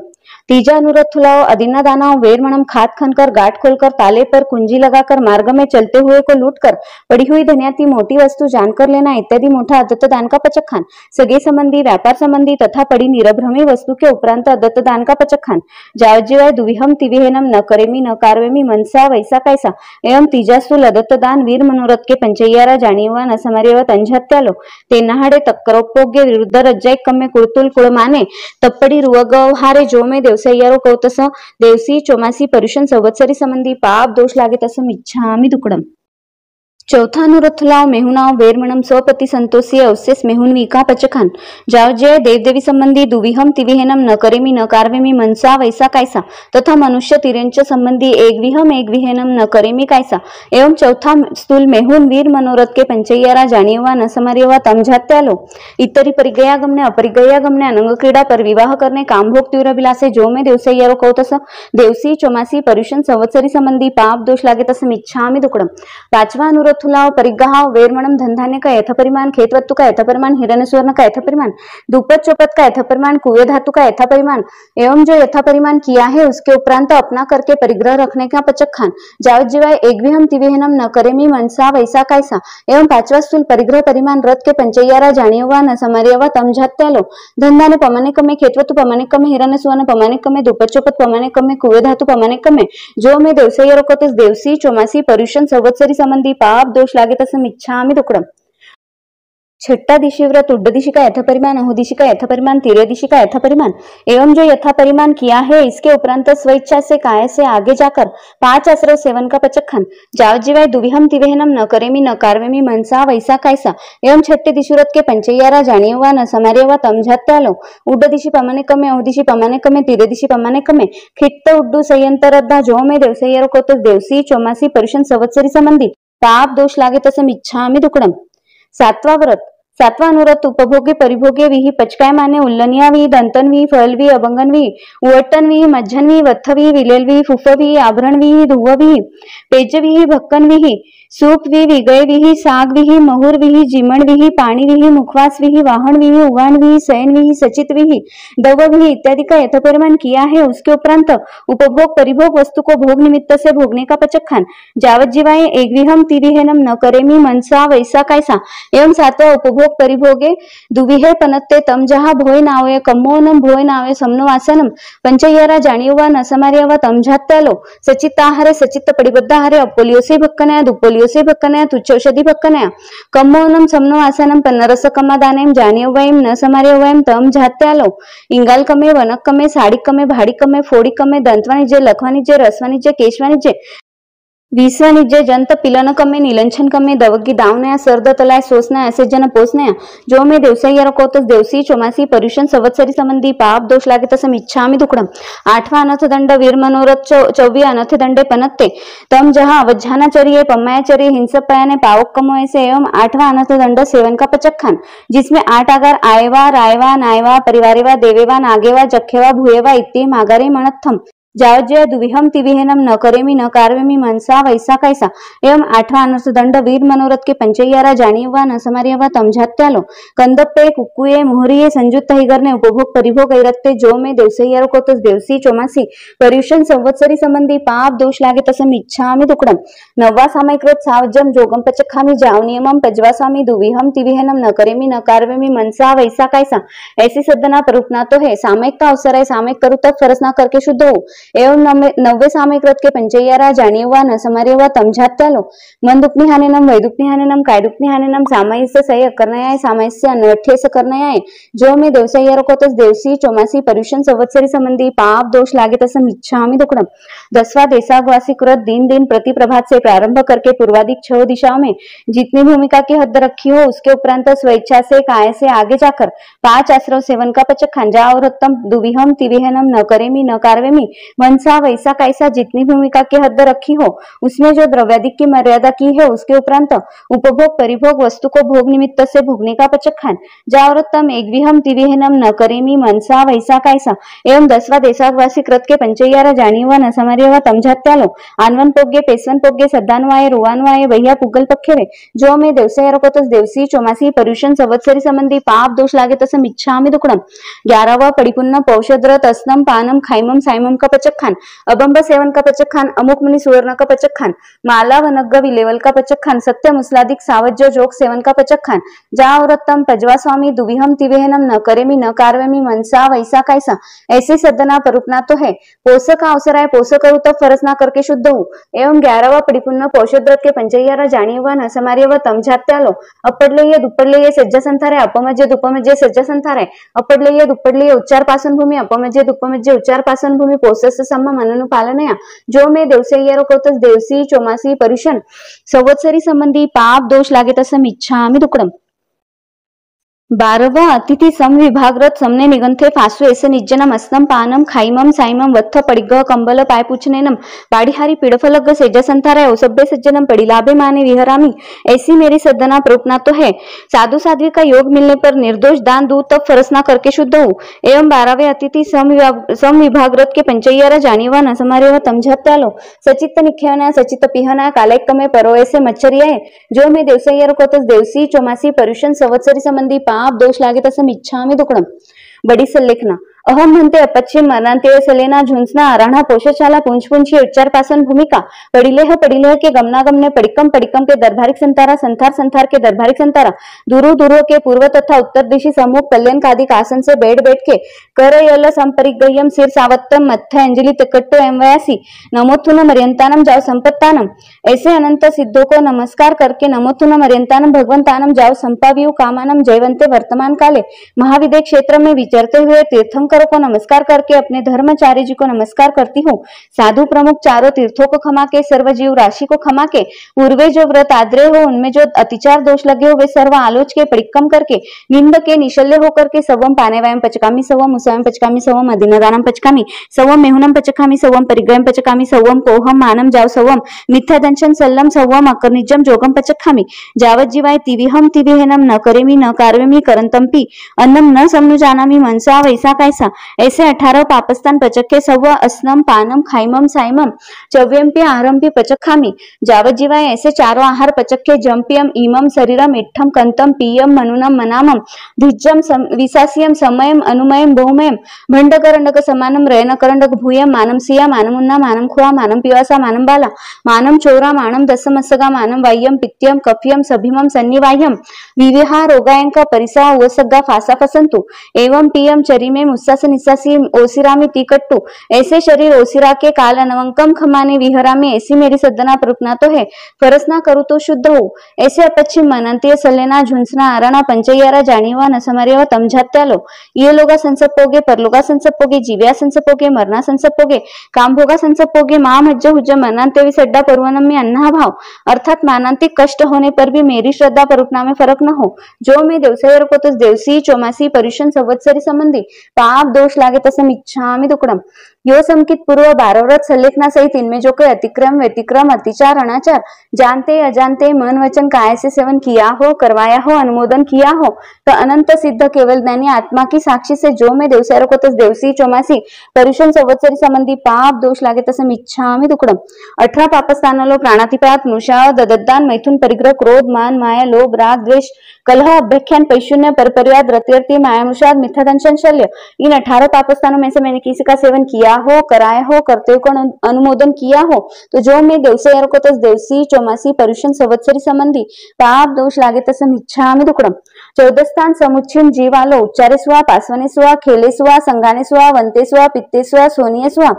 तीजा अनुरोध थुलाओ अदीना दानाओ वेरमणम खाद खनकर गाठ खोलकर ताले पर कुंजी लगाकर मार्ग में चलते हुए को लूटकर पड़ी हुई धन्याती मोटी वस्तु जानकर लेना इत्यादि मोठा अदत्त दान का पचक खान। सगे संबंधी व्यापार संबंधी तथा पड़ी निरभ्रमी वस्तु के उपरांत अदत्त दान का पचक खान। जावजीवाय दुविहम तिविहेनम न करेमी न कारवेमी मनसा वैसा कैसा एवं तीजा स्थूल अदत्त दान वीर मनोरथ के पंचय्यारा जाणीवा न समारेव तंझत्यालो तेनाहाडे तक्करोपोग्य विरुद्ध रज्जाई कम्मे कुळतुल कुळमाने तप्पडी रुवगवहारे जो में देवसय्यारो कौतस देवसी चोमासी परुषण संवत्सरी संबंधी पाप दोष लागे तसम इच्छामि दुक्कडम। चौथा अनुरोध थुलाओ मेहुनाओ वेरमणम स्वपति संतोषी अवशेष मेहुनवी का पचखान। जावजय देवदेवी संबंधी दुविहम तिविहेनम न करेमी न कारवेमी मनसा वैसा कैसा तथा मनुष्य तिरेंच संबंधी एक विहेनम न करेमी कैसा एवं चौथा स्थूल मेहुन वीर मनोरथ के पंचय्यारा जाणीवा न समारेवा तमझात्यालो इतरी परिगया गमने अपरिगया गमने अनंग क्रीडा पर विवाह करने कामभोग तीव्र विलासे जो में देवसय्यारो कौतस देवसी चोमासी परुषण संवत्सरी संबंधी पाप दोष लागे तसम इच्छामि दुक्कडम। पांचवा अनुरोध थुलाओ परिग्रहाओ वेरमणम धनधान्य का यथापरिमाण खेतवत्तु का यथापरिमाण हिरण्य सुवर्ण का यथापरिमाण दुपत चौपत का यथापरिमाण कुएं धातु का यथापरिमाण एवं जो यथापरिमाण किया है उसके उपरांत अपना करके परिग्रह रखने का पचक खान। जावत जीवाय एक भी हम तिविहनम न करेमी मनसा वैसा कैसा एवं पांचवा स्थूल परिग्रह परिमाण रथ के पंचय्यारा जाणीवा न समारेवा तमझात्यालो धनधान्य पमाने कमे खेतवत्तु पमाने कमे हिरण्य सुवर्ण पमाने कमे दुपत चौपत पमाने कमे कुएं धातु पमाने कमे जो में देवसय्यारो कौतस देवसी चोमासी परुषण संवत्सरी संबंधी पाप दोष लागे तसम इच्छामि दुक्कडम। छठा दिशि व्रत उड्ड दिशि का यथापरिमाण अहो दिशि का यथापरिमाण तीर्य दिशि का यथापरिमाण एवं जो यथापरिमाण किया है इसके उपरांत स्वेच्छा से काय से आगे जाकर 5 आश्रव सेवन का पचक खान। जावजीवाय दुविहम तिवेहनम न करेमी न कारवेमी मनसा वैसा कैसा एवं छठे दिशुरथ के पंचय्यारा जाणीवा न समारेवा तमझात्यालो उड्ड दिशि पमाने कमे अहो दिशि पमाने कमे तीर्य दिशि पमाने कमे खिट्ट उड्डू संयंतरद्धा जो में देवसय्यारो कौतस देवसी चोमासी परुषण संवत्सरी संबंधी पाप दोष लागे तसम इच्छामि दुक्कडम। सातवा व्रत सातवा अनुरत उपभोगे परिभोगे विही पचकायमाने उल्लनियावी दंतनवी फलवी अभंगनवी उवट्टनवी मज्जनवी वत्थवी विलेलवी फुफवी आभरणवी धुववी पेजवी भक्कनवी सूपवी विगयवी सागवी महुरवी जिमणवी पाणीवी मुखवासवी वाहनवी उवानवी सैनवी सचितवी दववी इत्यादि का यथापरिमाण किया है उसके उपरांत उपभोग परिभोग वस्तु को भोग निमित्त से भोगने का पचक खान। जावत जीवाय एक विहम तिविहेनम न करेमी मनसा वैसा कैसा एवं सातवा उपभोग परिभोगे दुविहे पनत्ते तम जहा भोय नावे कम्मोनम भोय नावे समनवासनम पंचय्यारा जाणीवा न समारेवा तमझात्यालो सचिताहारे सचित्त पडिबद्धाहारे अपोलियोसे भक्कनया दुपोलियोसे भक्कनया तुच्छौषधि भक्कनया कम्मोनम समनवासनम पन्नरस कमादानेम जाणीवयम न समारेवयम तमझात्यालो इंगाल कमे वनक कमे साड़ी कमे भाड़ी कमे फोड़ी कमे दंतवाणिज्य लखवाणिज्य रसवाणिज्य केशवाणिज्य विश्वानिज्य जंत पिलन कमे नीलंछन कमे दवगी दावनया सर्द तलाय सोसनया असे जन पोसनया जो में देवसय्यारो कौतस देवसी चोमासी परुषण संवत्सरी संबंधी पाप दोष लागे तसम इच्छामि दुक्कडम। आठवा अनथ दंड वीर मनोरथ चौवी अनथ दंडे पनत्ते तम जहा अवज्ञाना चरिये पम्माया चरिये हिंसक पयाने पावक कमोए से एवं आठवा अनथ दंड सेवन का पचक खान जिसमें 8 आगार आयवा रायवा नायवा परिवारेवा देवेवा नागेवा जखेवा भूयेवा इत्ते मागारे मनत्थम। जावजय दुविहम तिविहेनम न करेमी न कारवेमी मनसा वैसा कैसा एवं 8वां अनर्थ दंड वीर मनोरथ के पंचय्यारा जाणीवा न समारेवा तमझात्यालो कंदप्पे कुक्कुये मोहरिये संयुक्त हिगरने उपभोग परिभोग ऐरत्ते जो में देवसय्यारो कौतस देवसी चोमासी पर्युषण संवत्सरी संबंधी पाप दोष लागे तसम इच्छामि दुक्कडम। 9वा सामयिकृत सावजम जोगम पचखामी जाव नियमम पजवासामी दुविहम तिविहेनम न करेमी न कारवेमी मनसा वैसा कैसा ऐसी सदना पर उपना तो है सामयिक का अवसर है सामयिक करूँ तब फरस ना करके शुद्ध हो एवं 9वें सामयिकृत के पंचय्यारा जाणीवा न समारेवा तमझात्यालो मंदुपनी हानेनम वैदुपनी हानेनम कायदुपनी हानेनम सामयिस्य सय करण्याय सामयिस्य अनठ्यस करण्याय जो में देवसय्यारो कौतस देवसी चोमासी परुषण संवत्सरी संबंधी पाप दोष लागे तसम इच्छामि दुक्कडम। 10वां देशागवासी कृत दिन दिन प्रति प्रभात से प्रारंभ करके पूर्वाधिक 6 दिशाओं में जितनी भूमिका की हद रखी हो उसके उपरांत स्वेच्छा से काय से आगे जाकर 5 आश्रव सेवन का पचक खंजा और उत्तम दुविहम तिविहनम न करेमी न कारवेमी मनसा वैसा कैसा जितनी भूमिका की हद रखी हो उसमें जो द्रव्याधिक की मर्यादा की है उसके उपरांत उपभोग परिभोग वस्तु को भोग निमित्त से भोगने का पचखान जावरतम एक विहम तिविहीनम न करेमी मनसा वैसा कैसा एवं 10वां देशावासी कृत के पंचय्यारा जाणीवा न समार्यवा तमझात्यालो आनवन पोग्ये पेसवन पोग्ये सद्दानवाये रुवानवाये वह्या पुगल पखेरे जो में देवसाय रकोतस देवसी चोमासी पर्युषण संवत्सरी संबंधी पाप दोष लागे तसं इच्छामि दुक्कडम 11वां परिपुन्न पौषद्रत अस्नम पानम खाइमम साइमम का पचक खान अबंब सेवन का पचक खान अमुक मुनि सुवर्ण का पचक खान माला वनग्ग विलेवल का पचक खान सत्य मुस्लादिक सावज्य जोग सेवन का पचक खान जावरत्तम पजवा स्वामी दुविहम तिवेहनम न करेमी न कारवेमी मनसा वैसा कैसा ऐसी सद्दना परुपना तो है पोष का अवसर है पोष करूं तब फरस ना करके शुद्ध हूं एवं 11वां परिपुन्न पौषद्रत के पंचय्यारा जाणीवा न समार्यवा तमझात्यालो अपडलेय दुप्पडलेय सज्जा संथारे अपमज्य दुपमज्य सज्जा संथारे अपडलेय दुप्पडलेय उच्चार पासन भूमी अपमज्य दुपमज्य उच्चार पासन भूमी पोषस सम्म मननु पालनया जो में देवसय्यारो कोतस देवसी चोमासी परिशन संवत्सरी संबंधी पाप दोष लागे तसं इच्छामि दुक्कडम 12वां अतिथि समविभागरत समने निगंथे फासु ऐसे निज्जनम अस्नम पानम खाइमम साइमम वत्थ पडिग्ग कंबल पायपूछनेनम बाड़ीहारी पीड़फलग्ग सेज संथाराय औसभ्य सज्जनम पड़िलाभे माने विहरामी ऐसी मेरी सद्दना प्ररूपना तो है साधु साध्वी का योग मिलने पर निर्दोष दान दूं तब फरसना करके शुद्ध हूं एवं 12वें अतिथि समविभागरत के पंचय्यारा जाणीवा न समार्यवा तमझात्यालो सचित्त निख्याना सचित्त पिहना कालेक्कमे परो ऐसे मच्छरियाए जो में देवसय्यारो कोतस देवसी चोमासी पर्युषण संवत्सरी संबंधी पाप दोष लागे तसं इच्छामि दुक्कडम बड़ी सल्लेखना अहम म्हणते अपच्छिम मरणांतेय सलेना झुंसना आराणा पोषशाला पुंछपुंछी उच्चार पासन भूमिका पड़िलेह के गमनागमने पडिकम पडिकम के दरबारिक संतारा संथार संथार के दरबारिक संतारा दूरो दूरो के पूर्व तथा उत्तर दिशि सम्मुख कल्याण कादिक आसन से बैठ के कर यल संपरिगयम सिर सावत्तम मध्य अंजलि तकट्टो एवयासी नमोथुन मर्यंतानम जाओ संपत्तानम ऐसे अनंत सिद्धों को नमस्कार करके नमोथुन मर्यंतानम भगवंतानम जाओ संपावियु कामानम जयवंते वर्तमान काले महाविदय क्षेत्र में विचरते हुए तीर्थंकर को नमस्कार करके अपने धर्मचारी जी को नमस्कार करती हूँ साधु प्रमुख चारों तीर्थों को खमा के सर्व जीव राशि को खमा के पूर्वे जो व्रत आद्रे हो उनमें जो अतिचार दोष लगे हो वे सर्व आलोच के परिक्रम करके निंद के निशल्य होकर के सवम पानेवायम पचकामी सवम उसायम पचकामी सवम अदिनदानम पचकामी सवम मेहुनम पचकामी सवम परिग्रहम पचकामी सवम कोहम मानम जाव सवम मिथ्या दंशन सल्लम सवम अकर्निजम जोगम पचकामी जावत जीवाय तिविहम तिविहेनम न करेमी न कारवेमी करंतम्पि अन्नम न समनु जानामी मनसा वैसा कैसा ऐसे 18 पापस्थान पचके सव अस्नम पानम खाइमम साइमम चव्यम्पि आहारम्पि पचखामी जावत जीवाय ऐसे चारों आहार पचके जम्पियम इमम शरीरम इट्ठम कंतम पीयम मनुनम मनामम धिज्जम विसासियम समयम अनुमयम बहुमयम भंडकरंडक समानम रयनकरंडक भूयम मानम सिया मानमुन्ना मानम खुआ मानम पिवासा मानम बाला मानम चोरा मानम दसमसगा मानम वाय्यम पित्यम कफ्यम सभिमम सन्निवाह्यम विविहा रोगायंक परिसा ओसग्गा फासा फसंतु एवं पीयम चरिमे मुस्सा निस्सासी ओसिरामी तीकट्टू ऐसे शरीर ओसिरा के काल अनवंकम खमाने विहरामी ऐसी मेरी सद्दना प्ररूपना तो है फरस ना करूं तो शुद्ध हो ऐसे अपच्छिम मनंतीय सलेना झुंसना आराणा पंचय्यारा जाणीवा न समार्यवा तमझात्यालो ये लोगा संसपोगे परलोगा संसपोगे जीव्या संसपोगे मरना संसपोगे कामभोगा संसपोगे महामज्ज हुज्ज मनांते सड्डा पर्वनम में अन्ना भाव अर्थात मानांतिक कष्ट होने पर भी मेरी श्रद्धा परूपना में फर्क न हो जो मैं देवसाय को तो देवसी चौमासी पर्युषण संवत्सरी संबंधी पाप दोष लागे तसं इच्छामि दुक्कडम यो संकित पूर्व 12 व्रत सल्लेखना सहित इनमें जो कोई अतिक्रम व्यतिक्रम अतिचार अनाचार जानते अजानते मन वचन काय से सेवन किया हो करवाया हो अनुमोदन किया हो तो अनंत सिद्ध केवल ज्ञानी आत्मा की साक्षी से जो मैं देवसाय को तस देवसी चौमासी पर्युषण संवत्सरी संबंधी पाप दोष लागे तसं इच्छामि दुक्कडम 18 पापस्थानालो प्राणातिपात मृषा ददद्दान मैथुन परिग्रह क्रोध मान माया लोभ राग द्वेष कलह अभ्यख्यान पैशून्य परपरिवाद रतिर्ति मायामुषाद मिथ्यादंशन शल्य इन 18 पापस्थानों में से मैंने किसी का सेवन किया हो कराया हो कर्तव्य को अनुमोदन किया हो तो जो मैं देवसाय को तस देवसी चौमासी पर्युषण संवत्सरी संबंधी पाप दोष लागे तसं इच्छामि दुक्कडम 14 स्थान समुच्छिन जीवालो उच्चारे सुवा पासवने सुवा खेले सुवा संगाने सुवा वंते सुवा पित्ते सुवा सोनिये सुवा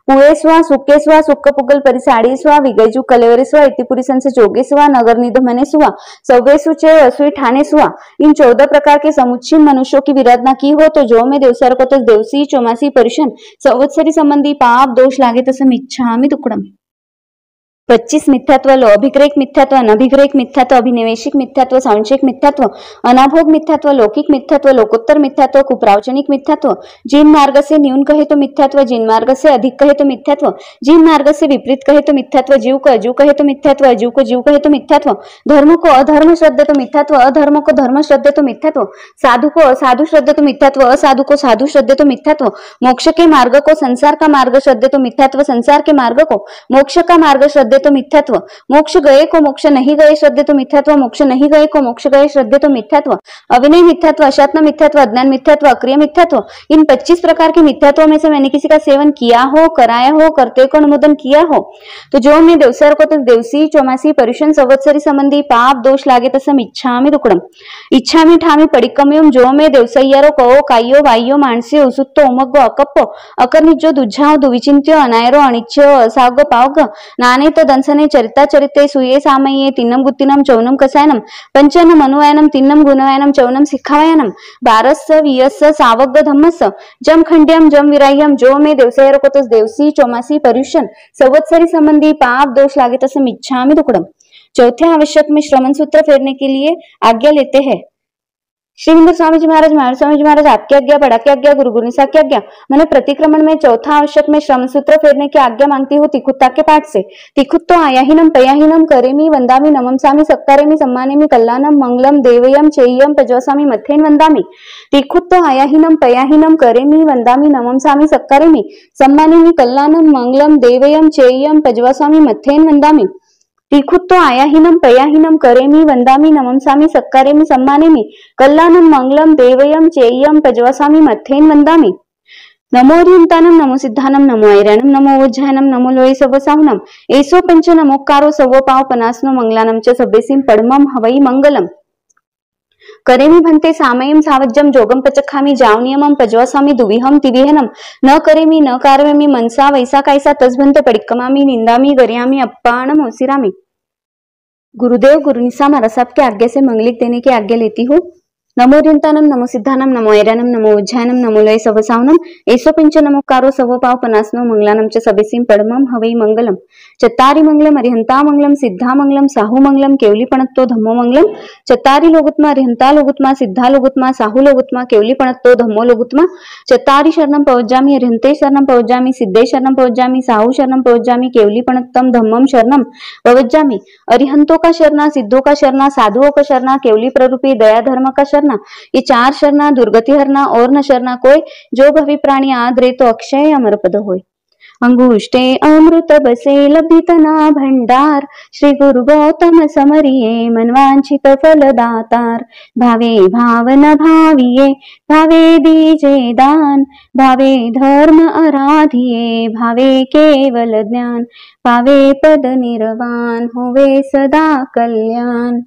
पुएस्वा सुक्केस्वा सुक्कपुगल परिसाड़ीस्वा विगयजु कलेवरेस्वा इतिपुरी से जोगेस्वा नगर निधमने सुवा सव्वेसुचे असुई ठाने सुवा इन 14 प्रकार के समुच्छिन मनुष्यों की विराधना की हो तो जो में देवसार को तो देवसी चौमासी पर्युषण संवत्सरी संबंधी पाप दोष लागे तसं इच्छामि दुक्कडम 25 मिथ्यात्व, अभिग्रहिक मिथ्यात्व, अनभिग्रहिक मिथ्यात्व, अभिनिवेशिक मिथ्यात्व, सांशयिक मिथ्यात्व, अनाभोग मिथ्यात्व, लौकिक मिथ्यात्व, लोकोत्तर मिथ्यात्व, कुप्रावचनिक मिथ्यात्व, जिन मार्ग से न्यून कहे तो मिथ्यात्व, जिन मार्ग से अधिक कहे तो मिथ्यात्व, जिन मार्ग से विपरीत कहे तो मिथ्यात्व, जीव को अजीव कहे तो मिथ्यात्व, अजीव को जीव कहे तो मिथ्यात्व, धर्म को अधर्म श्रद्धे तो मिथ्यात्व, अधर्म को धर्म श्रद्धे तो मिथ्यात्व, साधु को असाधु श्रद्धे तो मिथ्यात्व, असाधु को साधु श्रद्धे तो मिथ्यात्व, मोक्ष के मार्ग को संसार का मार्ग श्रद्धे तो मिथ्यात्व, संसार के मार्ग को मोक्ष का मार्ग श्रद्धे तो मिथ्यात्व, मोक्ष गए को मोक्ष नहीं गए श्रद्धे तो मिथ्यात्व, मोक्ष नहीं गए को मोक्ष गए श्रद्धे तो मिथ्यात्व, अविनय मिथ्यात्व, अशात्म मिथ्यात्व, अज्ञान मिथ्यात्व, अक्रिय मिथ्यात्व। इन 25 प्रकार के मिथ्यात्वों में से मैंने किसी का सेवन किया हो, कराया हो, कर्तव्य को अनुमोदन किया हो तो जो मैं देवसर को देवसी चौमासी परुषण संवत्सरी संबंधी पाप दोष लागे तसम इच्छामि दुक्कडम, इच्छामि ठामि पडिक्कम्यम, जो मैं देवसय्यारो कहो कायो वायो माणस्यो उसुत्तो उमग्गो अकप्पो अकर्निज्जो दुज्झाओ दुविचिंत्यो अनायरो अनिच्यो असाग्गो पावग्ग नाने तदंसने चरिता चरिते सुये सामये तिन्नम गुत्तिनम चौनम कसायनम पंचनम अनुवायनम तिन्नम गुणवायनम चौनम सिखावायनम बारस्स वियस्स सावग्ग धम्मस्स जम खंड्यम जम विराह्यम, जो मैं देवसय्यारो को देवसी चौमासी परुषण संवत्सरी संबंधी पाप दोष लागे तसम इच्छामि दुक्कडम। चौथे आवश्यक में श्रवण सूत्र फेरने के लिए आज्ञा लेते हैं। श्री स्वामी जी महाराज, महावीर स्वामी जी महाराज, आपकी आज्ञा, बड़ा की आज्ञा, गुरु गुरुनिसा की आज्ञा। मैंने प्रतिक्रमण में चौथा आवश्यक में श्रम सूत्र फेरने की आज्ञा मांगती हूँ तिखुत्ता के पाठ से। तिखुत्तो आयाहीनम पयाहीनम करेमी वंदामी नममसामी सक्कारेमी सम्मानेमी कल्याणम मंगलम देवयम चेय्यम पजवसामी मथेन वंदामी। तिखुत्तो आयाहीनम पयाहीनम करेमी वंदामी नममसामी सक्कारेमी सम्मानेमी कल्याणम मंगलम देवयम चेय्यम पजवसामी मथेन वंदामी। तिखुत्तो आयाहीनम पयाहीनम करेमी वंदामी नममसामी सक्कारेमी सम्मानेमी कल्याणम मंगलम देवयम चेय्यम पजवसामी मथेन वंदामी। नमो रियंतानम, नमो सिद्धानम, नमो ऐराणम, नमो वज्जायनम, नमो लोये सवसाहुनम, एसो पंच नमोक्कारो सव्व पाव पनासनो मंगलानम च सब्बेसिम पडमम हवई मंगलम। करेमी भन्ते सामयम सावज्जम जोगम पचखामी जावनियमम पजवसामी दुविहम तिविहनम न करेमी न कारवेमी मनसा वैसा कायसा तस्भंत पडिक्कमामी निंदामी गर्यामी अप्पाणम ओसिरामी। गुरुदेव गुरुनिसा महाराज साहब की आज्ञा से मंगलिक देने की आज्ञा लेती हूँ। नमो रियंतानम, नमो सिद्धानम, नमो ऐराणम, नमो उज्जायनम, नमो लय सवसावनम, एसो पंच नमोक्कारो सव्व पाव पनासनो मंगलानम च सब्बेसिम पडमम हवई मंगलम। चत्तारि मंगलम, अरिहंता मंगलम, सिद्धा मंगलम, साहू मंगलम, केवली पणत्तो धम्मो मंगलम। चत्तारि लोगुत्मा, अरिहंता लोगुत्मा, सिद्धा लोगुत्मा, साहू लोगुत्मा, केवली पणत्तो धम्मो लोगुत्मा। चत्तारि शरणं पवज्जामि, अरिहंते शरणं पवज्जामि, सिद्धे शरणं पवज्जामि, साहू शरणं पवज्जामि, केवली पणत्तम धम्मम शरणं पवज्जामि। अरिहंतों का शरणा, सिद्धों का शरणा, साधुओं का शरणा, केवली प्ररूपी दया धर्म का शरणा, ये 4 शरणा दुर्गति हरना और न शरणा कोई, जो भवि प्राणी आदरे तो अक्षय अमर पद होय। अंगुष्टे अमृत बसे लभितना भंडार, श्री गुरु गौतम समरिये मनवांछित फल दातार। भावे भावन भाविये, भावे दीजे दान, भावे धर्म आराधिये, भावे केवल ज्ञान, पावे पद निर्वाण, होवे सदा कल्याण।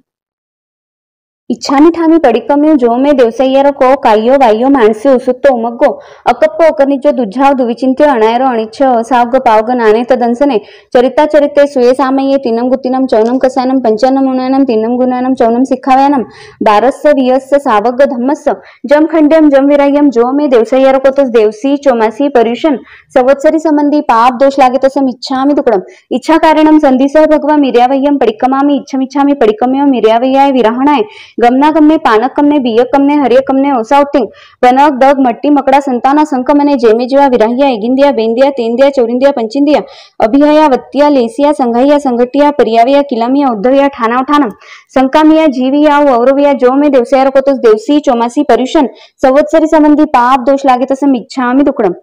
इच्छामी ठामी पडिक्कम्यो, जो मैं देवसय्यारो को कायो वायो माणस्यो उसुत्तो उमग्गो अकप्पो अकर्निज्जो दुज्झाओ दुविचिंत्यो अनायरो अनिच्छो असाग्गो पावग्ग नाने तदंसने चरिता चरिते सुये सामये तिन्नम गुत्तिनम चौनम कसायनम पंचनम उन्नयनम तिन्नम गुणानम चौनम सिखावयनम बारस्स वियस्स सावग्ग धम्मस्स जम खंड्यम जम विराह्यम, जो मैं देवसय्यारो को देवसी चौमासी परुषण संवत्सरी संबंधी पाप दोष लागे तसम इच्छामि दुक्कडम। इच्छा कारणम संधिसह भगवा मिर्यावह्यम पडिक्कमामि इच्छमिच्छामि पडिक्कम्यो मिर्यावह्याय विराहणाय गमना गमने पानक कमने बियक कमने हरिय कमने ओसाउतिंग बनक दग मट्टी मकड़ा संताना संकमने जेमे जीवा विराहिया एगिंदिया बेंदिया तेंदिया चौरिंदिया पंचिंदिया अभिहया वत्तिया लेसिया संघाइया संघटिया परियाविया किलामिया उद्धविया ठाना उठानम संकामिया जीविया औरविया, जो मैं देवसय्यारो को देवसी चौमासी परुषण संवत्सरी संबंधी पाप दोष लागे तसम इच्छामि दुक्कडम।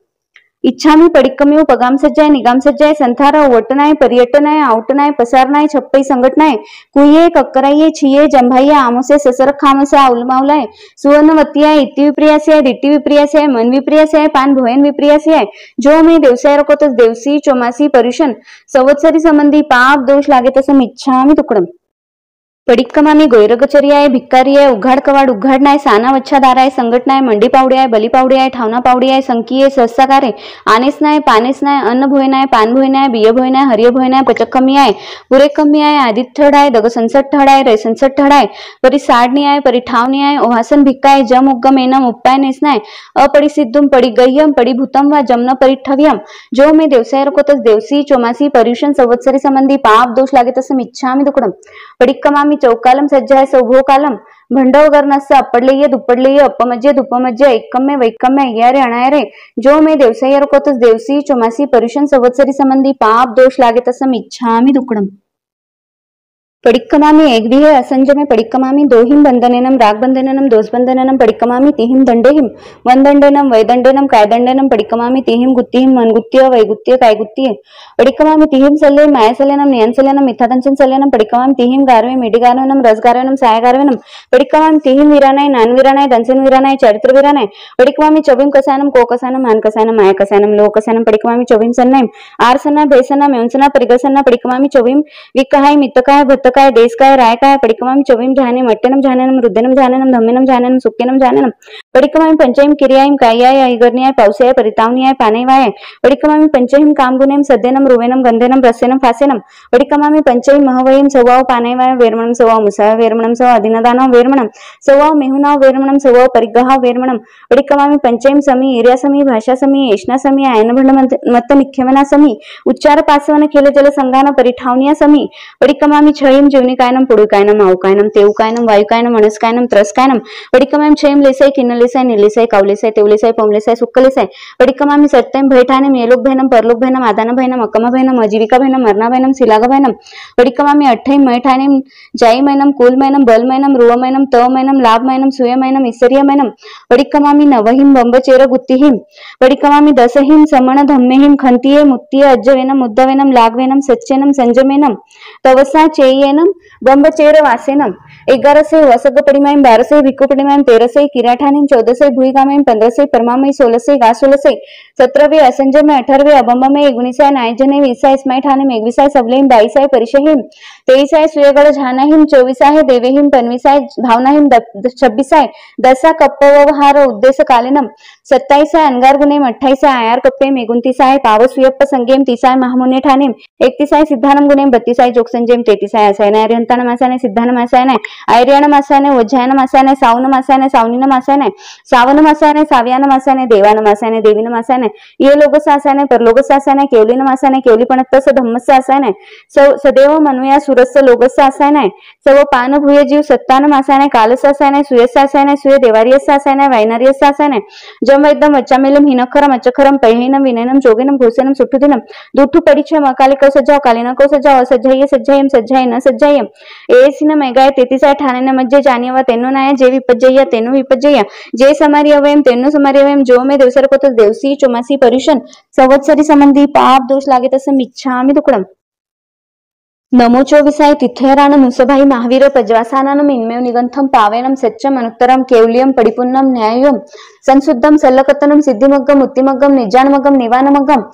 इच्छामी पडिक्कम्यो पगाम सज्जाय निगाम सज्जाय संथारा वटनाय पर्यटनाय आवटनाय पसारनाय छप्पई संघटनाय कुये कक्कराये छिये जंभाइया आमोसे ससरक खामसे आउलमावलाय सुवर्णवत्तियाय इति विप्रियास्याय दिट्टी विप्रियास्याय मन विप्रियास्याय पान भोयन विप्रियास्याय, जो मैं देवसय्यारो को देवसी चौमासी परुषण संवत्सरी संबंधी पाप दोष लागे तसम इच्छामि दुक्कडम। पडिक्कमामी गोयरगचरी आहे, भिक्कारी आहे, उघाड कवाड उघाड नाही, साना वच्छादार आहे, संघटना आहे, मंडी पावडी आहे, बली पावडी आहे, ठावना पावडी आहे, संकी आहे, सहस्ताकार आहे, आनेस नाही, पानेस नाही, अन्न भोय नाही, पान भोय नाही, बिय भोय नाही, हरिय भोय नाही, पचक कमी आहे, पुरे कमी आहे, आदित ठड आहे, दग संसट ठड आहे, रेसनसट ठड आहे, परी साडणी आहे, परी ठावणी आहे, ओहासन भिक्का आहे, जम उग्गम एनम उपपाय नेस नाही, अपडी सिद्धुम पडी गह्यम पडी भूतम वा जमन परिठव्यम जो मे देवसाय रकोतस देवसी चोमासी पर्युषण संवत्सरी संबंधी पाप दोष लागे तसं इच्छामी दुकडम पडिक्कमामी चौकालम सज्जाय सौभोकालम भंडव गर्नस्य अपडलेय दुप्पडलेय अपमज्य दुपमज्य ऐक्कम्य वैक्कम्य अय्यारे अणायरे जो मे देवसाय रकोतस देवसी चोमासी पर्युषण संवत्सरी संबंधी पाप दोष लागे तसं इच्छामी दुकडम पडिक्कमामी एकविहे असंजमे पडिक्कमामी दोहिम बंधनेनम रागबंधनेनम दोषबंधनेनम पडिक्कमामी तिहिम दंडेहिम वनदंडेनम वैदंडेनम कायदंडेनम पडिक्कमामी तिहिम गुत्तिहिम मनगुत्य वैगुत्य कायगुत्य पडिक्कमामी तिहिम सल्ले मायसलेनम नियंसलेनम मिथादंचन सल्लेनम पडिक्कमामी तिहिम गारवे मेडिगारवेनम रसगारवेनम सायगारवेनम पडिक्कमामी तिहिम वीरानाय नानवीरानाय दंसन वीरानाय चरित्र वीरानाय पडिक्कमामी चविम कसानम कोकसानम मानकसानम मायकसानम लोकसानम पडिक्कमामी चविम सन्नायम आरसना भेसना मेवंसना परिगसना पडिक्कमामी चविम विक्कहाय मित्तकाय काय देश काय राय काय पडिक्कमामी चविम झाने मट्टनम झानेनम रुद्दनम झानेनम धम्मेनम झानेनम सुक्केनम झानेनम पडिक्कमामी पंचम क्रियायम कायाय ऐगर्ण्याय पावसाय परितावनीय पानैवाय पडिक्कमामी पंचम कामगुणेम सद्देनम रुवेनम गंधेनम रसेनम फासेनम पडिक्कमामी पंचम महवयम सवाव पानैवाय वेरमणम सवाव मुसाय वेरमणम सवाव अदिनदानम वेरमणम सवाव मेहुनाव वेरमणम सवाव परिग्रह वेरमणम पडिक्कमामी पंचम समी इर्या समी भाषा समी येष्णा समी आयनभंड मत्त निख्यमना समी उच्चार पासवन केले जल संगान परिठावनिया समी पडिक्कमामी छयम जीवनिकायनम पुडुकायनम आउकायनम तेउकायनम वायुकायनम मनस्कायनम त्रस्कायनम पडिक्कमामी छयम लेसाय किन्नलेसाय निलेसाय कावलेसाय तेवलेसाय पमलेसाय सुक्कलेसाय पडिक्कमामी सत्यम भयठानम येलोक भयनम परलोक भयनम आदान भयनम अकम भयनम अजीविका भयनम मरणा भयनम सिलाग भयनम पडिक्कमामी अठ्ठैम मयठानम जाई मैनम कुल मैनम बल मैनम रुव मैनम तव मैनम लाभ मैनम सुय मैनम ईश्वरीय मैनम पडिक्कमामी नवहिम बंबचेर गुत्तिहिम पडिक्कमामी दसहिम समण धम्मेहिम खंतिये मुत्तिये अज्जवेनम मुद्दवेनम लागवेनम सच्चेनम संजमेनम तवसा चेयेनम बंबचेर वासेनम 11 वसग पडिमायम 12 भिक्कू पडिमायम 13 किराठानिम 14 भुईगामयम 15 परमामय 16 गासोलसे 17 असंजमे 18 अबंबमे 19 नायजने 20 इस्माय ठानिम 21 सबलेम 22 परिशहिम 23 सुयगड झानाहिम 24 देवेहिम 25 भावनाहिम 26 दसा कप्पवहार उद्देश कालेनम 27 अनगार गुणेम 28 आयार कप्पेम 29 पाव सुयप्प संगेम 30 महामुने ठानिम 31 सिद्धानम गुणेम 32 जोगसंजेम 33 असायना अर्यंतान मासाने सिद्धान मासाने आयर्यान मासाने वज्जायन मासाने सावन मासाने सावनीन मासाने सावन मासाने साव्यान मासाने देवान मासाने देवीन मासाने ये लोगस आसाने परलोगस आसाने केवलीन मासाने केवलीपणत्तस धम्मस आसाने सदैव मनुया सुरस लोगस आसाने सव पान भूय जीव सत्तान मासाने कालस आसाने सुयस आसाने सुय देवारियस आसाने वैनारियस आसाने जम वैद्यम वच्चामेलम हिनखरम अच्चखरम पैहिनम विनयनम जोगिनम भूषणम सुठुदिनम दुठु परिचय अकालिको सज्जाव कालिनको सज्जाव असज्जाय सज्जायम सज्जाय न सज्जायम ఏసిన మెగాయ తెతిసాయ ఠానన మధ్య జానియవ తెన్నునాయ జే విపజ్జయ్య తెన్ను విపజ్జయ్య जे समर्यवयम तेन्नु समर्यवयम जो मे देवसरकोत देवसी चोमासी पर्युषण संवत्सरी संबंधी पाप दोष लागे तसं इच्छामी दुकडम नमो 24 तिथेरान मुसभाई महावीर पज्वासानम इन्मेव निगंथम पावेनम सच्चम अनुत्तरम केवलियम पडिपुन्नम न्यायम संशुद्धम सल्लकतनम सिद्धिमग्गम उत्तिमग्गम निजानमग्गम निवानमग्गम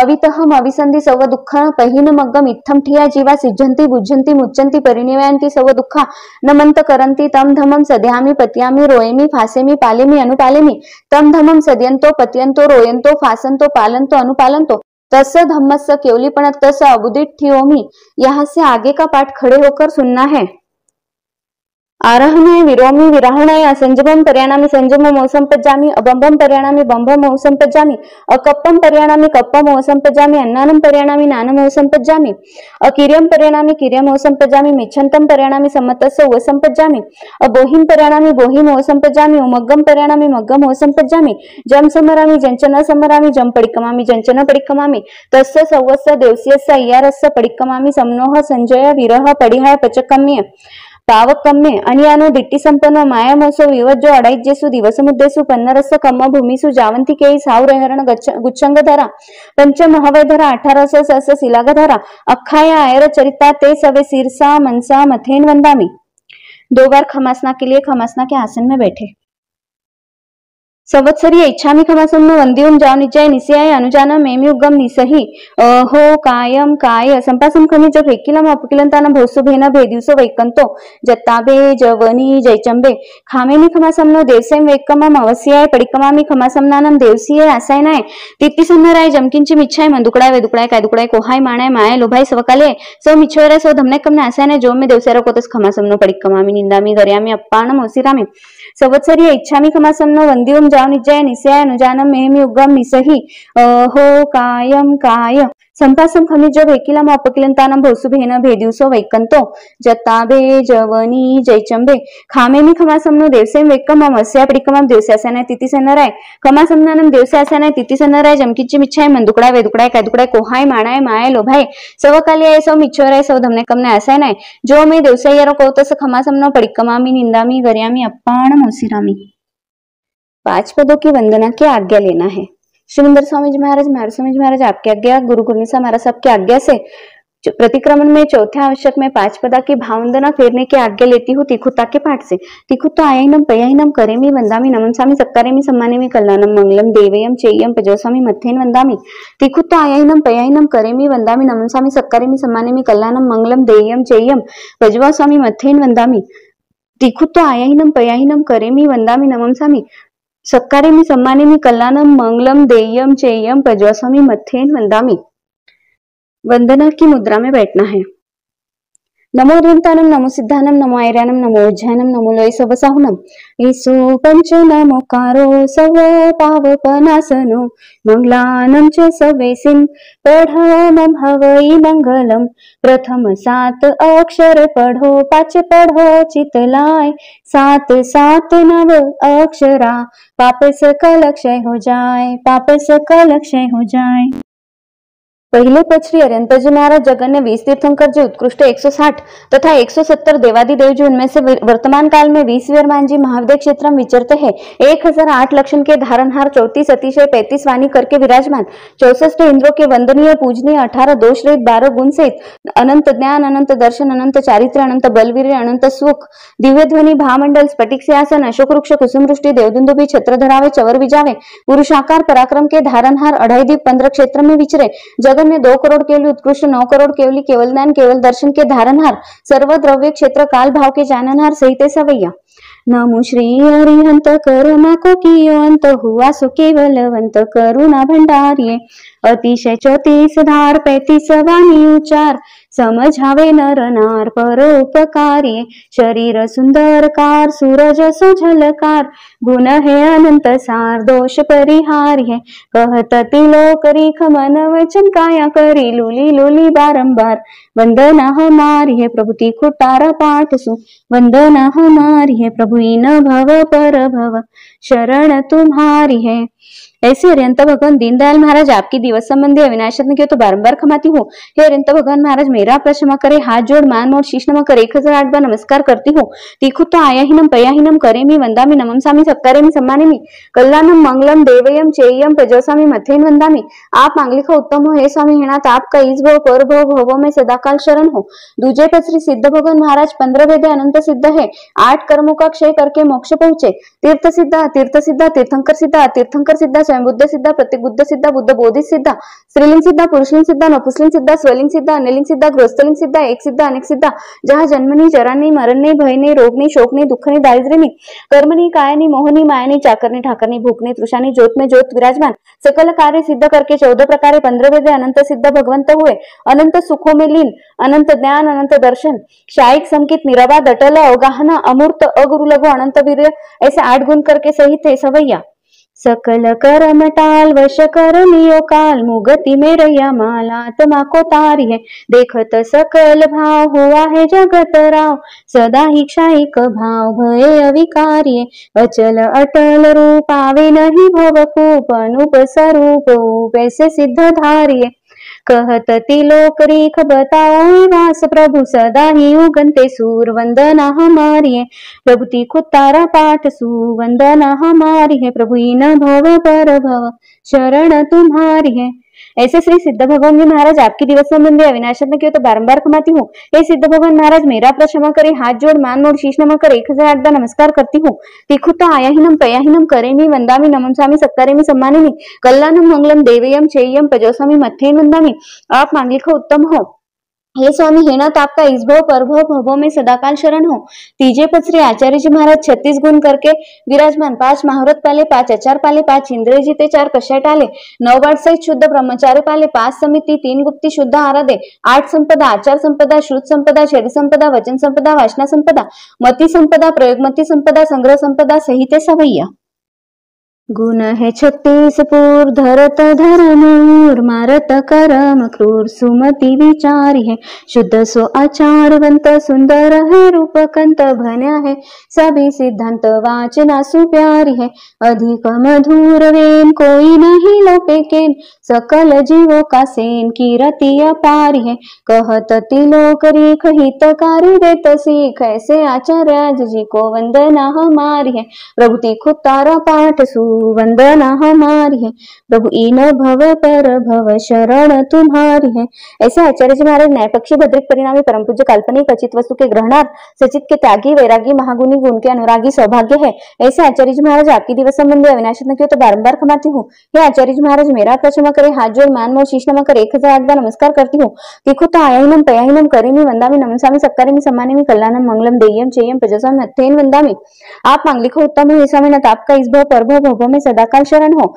अवितहम अविसंधि सव दुःख पहिनमग्गम इत्थम ठिया जीवा सिज्जन्ति बुज्जन्ति मुच्चन्ति परिनिवयन्ति सव दुःख नमंत करन्ति तम धमम सद्यामि पत्यामि रोयेमि फासेमि पालेमि अनुपालेमि तम धमम सद्यन्तो पत्यन्तो रोयन्तो फासन्तो पालन्तो अनुपालन्तो तस धम्मस केवलीपण तस अबुदित ठियोमी। यहाँ से आगे का पाठ खड़े होकर सुनना है। आरहणे विरोमी विराहणे असंजमम पर्याणामि संजमम संपज्जामि अबंबम पर्याणामि बंबम संपज्जामि अकप्पम पर्याणामि कप्पम संपज्जामि अन्नानम पर्याणामि नानम संपज्जामि अकिर्यम पर्याणामि किर्यम संपज्जामि मिच्छन्तम पर्याणामि सम्मतस्य संपज्जामि अबोहिम पर्याणामि बोहिम संपज्जामि उमग्गम पर्याणामि मग्गम संपज्जामि जम समरामि जंचन समरामि जम पडिक्कमामि जंचन पडिक्कमामि तस्य सवस्य देवस्यस्य अय्यारस्य पडिक्कमामि समनोह संजय विरह पडिहाय पचकम्य पावकम्मे अनियानो दिट्टी संपन्न मायामोसो विवज्जो अडैज्यसु दिवसमुद्देसु पन्नरस कम्म भूमिसु जावंती केई सावरेहरण गुच्छंगधरा पंच महावैधरा 18 सस सिलागधरा अखाया आयर चरिता ते सवे सिरसा मनसा मथेन वंदामी। 2 बार खमासना के लिए खमासना के आसन में बैठे। संवत्सरी इच्छामि खमासम्नो वंद्यों जाओ निजय निस्याय अनुजानम मेमि उगम निसही हो कायम काय संपासम खनिज भेकिलम अपकिलंताना भोसु भेना भेदिवसो वैकंतो जत्ताबे जवनी जयचंबे खामेनि खमासम्नो देवसेम वेक्कमम अवस्याय पडिकमामि खमासमनानम देवसीय आसायनाय तित्तिसन्नराय जमकिंची मिच्छाय मंदुकडाय वेदुकडाय कायदुकडाय कोहाय माणाय माय लोभाय सवकाले सो मिच्छोयराय सो धमने कमने आसायनाय जो में देवसेरा कोतस खमासम्नो पडिकमामि निंदामि गर्यामि अप्पाणम ओसिरामि संवत्सरी इच्छामि खमासम्नो वंद्यों जाओ निजय निस्याय अनुजानम मेमि उगम निसही हो कायम काय संपासम खनिज भेकिलम अपकिलंतानम भोसु भेन भेदिवसो वैकंतो जत्ताबे जवनी जयचंबे खामेनि खमासम्नो देवसेम वेक्कमम अस्या पडिकमम देवस्यासानाय तितिसन्नराय खमासमनानम देवस्यासानाय तितिसन्नराय जमकिंची मिच्छाय मंदुकडाय वेदुकडाय कायदुकडाय कोहाय माणाय माय लोभाय सवकालियाय सव मिच्छोराय सव धमने कमने आसायनाय जो मे देवसय्यारो कोतस खमासम्नो पडिकमामि निंदामि गर्यामि अप्पाणम ओसिरामि। 5 पदों की वंदना की आज्ञा लेना है। श्रीमंदर स्वामी जी महाराज महाराज आपकी आज्ञा, गुरु गुरनीसा महाराज साहब की आज्ञा से प्रतिक्रमण में चौथे आवश्यक में 5 पदा की भाववंदना फेरने की आज्ञा लेती हूँ तिखुता के पाठ से। तिखुत्तो आयाहिनम पयाहिनम करेमि वंदामि नमंसामि सत्कारेमि सम्मानेमि कल्याणम मंगलम देवयम चेयम पजोसामि मथेन वंदामि। तिखुत्तो आयाहिनम पयाहिनम करेमि वंदामि नमंसामि सत्कारेमि सम्मानेमि कल्याणम मंगलम देवयम चेयम पजवासामि मथेन वंदामि। तिखुत्तो आयाहिनम पयाहिनम करेमि वंदामि नमंसामि सत्कारेमि सम्मानेमि कल्याणम मंगलम देयम चेयम पजवासामि मथेन वंदामि। वंदना की मुद्रा में बैठना है। नमो ह्रींतानम नमो सिद्धानम नमो ऐर्यानम नमो उज्जैनम नमो लोय सवसाहुनम ईसो पंच नमोकारो सव पावपनासनो मंगलानम च सवेसिम पढ़मम हवई मंगलम प्रथम 7 अक्षर पढ़ो 5 पढ़ो चितलाय 7 7 9 अक्षरा पाप सकल क्षय हो जाए पाप सकल क्षय हो जाए। पहिले पद श्री अरिहंतजी महाराज जगन्य 20 तीर्थंकर जी उत्कृष्ट 160 तथा 170 देवादिदेव जी उनमें से वर्तमान काल में 20 वीरमान जी महाविद्य क्षेत्र में विचरते हैं। 1008 लक्षण के धारणहार 34 अतिशय 35 वाणी करके विराजमान 64 इंद्रों के वंदनीय पूजनीय 18 दोष रहित 12 गुण सहित अनंत ज्ञान अनंत दर्शन अनंत चारित्र अनंत बलवीर अनंत सुख दिव्य ध्वनि भामंडल स्फटिक सिंहासन अशोक वृक्ष कुसुमवृष्टि देवदुंदुभी छत्र धरावे चवर विजावे पुरुषाकार पराक्रम के धारणहार 2.5 दीप 15 क्षेत्र में विचरे जगन ने 2 करोड़ केवली उत्कृष्ट 9 करोड़ केवली केवल ज्ञान केवल दर्शन के धारणहार सर्व द्रव्य क्षेत्र काल भाव के जाननहार सहित सवैया। नमो श्री अरिहंत करुणा को कियो अंत हुआ सो केवलवंत करुणा भंडारिये अतिशय 34 धार 35 वाणी उच्चार समझावे नर नार परोपकारिये शरीर सुंदर कार सूरज सो झलकार गुण है अनंत सार दोष परिहार्य कहत तिलोक रेख मन वचन काया करी लूली लूली बारंबार वंदना हमारी है प्रभु तिखुटारा पाठ सु वंदना हमारी है प्रभु इन भव पर भव शरण तुम्हारी है। ऐसे अरिहंत भगवान दीनदयाल महाराज आपकी दिवस संबंधी अविनाश रत्न की तो बारंबार खमाती हूँ। हे अरिहंत भगवान महाराज मेरा प्रश्न करे हाथ जोड़ मान मोड़ शीश नमक कर 1008 बार नमस्कार करती हूँ। तिखुत्तो आयाहिनम पयाहिनम करेमि वंदामि नमंसामि सत्कारेमि सम्मानेमि कल्याणम मंगलम देवयम चेयम पजोसामि मथेन वंदामि। आप मांगलिक उत्तम हो हे स्वामी हेनाथ आपका इस भव पर भवों में सदाकाल शरण हो। दूजे पद श्री सिद्ध भगवान महाराज 15 वेद अनंत सिद्ध है 8 कर्मों का क्षय करके मोक्ष पहुंचे तीर्थ सिद्धा तीर्थंकर सिद्धा स्वयं बुद्ध सिद्धा प्रत्येक बुद्ध सिद्धा बुद्ध बोधि सिद्धा स्त्रीलिंग सिद्धा पुरुषलिंग सिद्धा नपुंसलिंग सिद्धा स्वलिंग सिद्धा अन्यलिंग सिद्धा गृहस्थलिंग सिद्धा एक सिद्धा अनेक सिद्धा जहाँ जन्म नहीं जरा नहीं मरण नहीं भय नहीं रोग नहीं शोक नहीं दुख नहीं दारिद्र्य नहीं कर्म नहीं काया नहीं मोह नहीं माया नहीं चाकर नहीं ठाकर नहीं भूख नहीं तृषा नहीं ज्योत में ज्योत विराजमान सकल कार्य सिद्ध करके 14 प्रकारे 15 वेद अनंत सिद्ध भगवंत हुए अनंत सुखों में लीन अनंत ज्ञान अनंत दर्शन शायिक संकित निराबाद अटल अवगाहना अमूर्त अगुरु लघु अनंत वीर्य ऐसे 8 गुण करके सहित है सवैया। सकल करम टाल वश कर लियो काल मुगति में रैया माल आत्मा को तारी है देखत सकल भाव हुआ है जगत राव सदा ही क्षायिक भाव भय अविकार्य अचल अटल रूप आवे नहीं भवकूप अनुप स्वरूप ऐसे सिद्ध धारिये कहत तिलोक रेख बताओ वास प्रभु सदा ही उगनते सूर वंदना हमारी है प्रभु तिखुटारा पाठ सु वंदना हमारी है प्रभु इन भव पर भव शरण तुम्हारी है। ऐसे श्री सिद्ध भगवान जी महाराज आपकी दिवस संबंधी अविनाशत न किया तो बारंबार क्षमाती हूँ। हे सिद्ध भगवान महाराज मेरा अपराध क्षमा करे, हाथ जोड़ मान मोड़ शीश नमन कर 1008 बार नमस्कार करती हूँ। तीखुता आयाहीनम पयाहीनम करेमी वंदामी नमंसामी सत्कारेमी सम्मानिनी कल्याणम मंगलम देवेयम चेयम पजोसामी मथेन वंदामी। आप मांगलिक हो, उत्तम हो। हे स्वामी हे नाथ आपका इस भव परभव भवों में सदाकाल शरण हो। तीजे पद श्री आचार्य जी महाराज 36 गुण करके विराजमान, 5 महाव्रत पाले, 5 आचार पाले, 5 इंद्रिय जीते, 4 कषाय टाले, 9 वाट सहित शुद्ध ब्रह्मचारी पाले, 5 समिति, 3 गुप्ती शुद्ध आराधे, 8 संपदा, आचार संपदा, श्रुत संपदा, शरीर संपदा, वचन संपदा, वासना संपदा, मति संपदा, प्रयोगमति संपदा, संग्रह संपदा सहित सवैया। गुण है 36 पूर धरत धर्मूर मारत करम क्रूर सुमति विचारी है शुद्ध सो आचारवंत सुंदर है रूपकंत भन्या है सभी सिद्धांत वाचना सुप्यारी है अधिक मधुर वेन कोई नहीं लोपे केन सकल जीवों का सेन कीरति अपारी है कहत तिलोक रेख हितकारी देत सीख ऐसे आचार्य जी को वंदना हमारी है। प्रभु तीखुत तारा पाठ वंदना हमारी है। प्रभु इन भव पर भव शरण तुम्हारी है। ऐसे आचार्य जी महाराज न्यायपक्षी भद्रिक परिणामी परम पूज्य काल्पनिक अचित वस्तु के ग्रहणार्थ सचित के त्यागी वैरागी महागुणी गुण के अनुरागी सौभाग्य है। ऐसे आचार्य जी महाराज आपकी दिवस संबंधी अविनाशित न किया तो बारंबार क्षमाती हूँ। हे आचार्य जी महाराज मेरा क्षमा करे, हाथ जोड़ मान मोड़ शीश नमन कर 1008 बार नमस्कार करती हूँ। तीखुत आयाहीनम पयाहीनम करेमी वंदामी नमंसामी सत्कारेमी सम्मानेमी कल्याणम मंगलम देयम चेयम प्रजसामी मथेन वंदामी। आप मांगलिक हो, उत्तम हो। हे स्वामीनाथ आपका इस भव परभव भवों में सदाकाल शरण हो।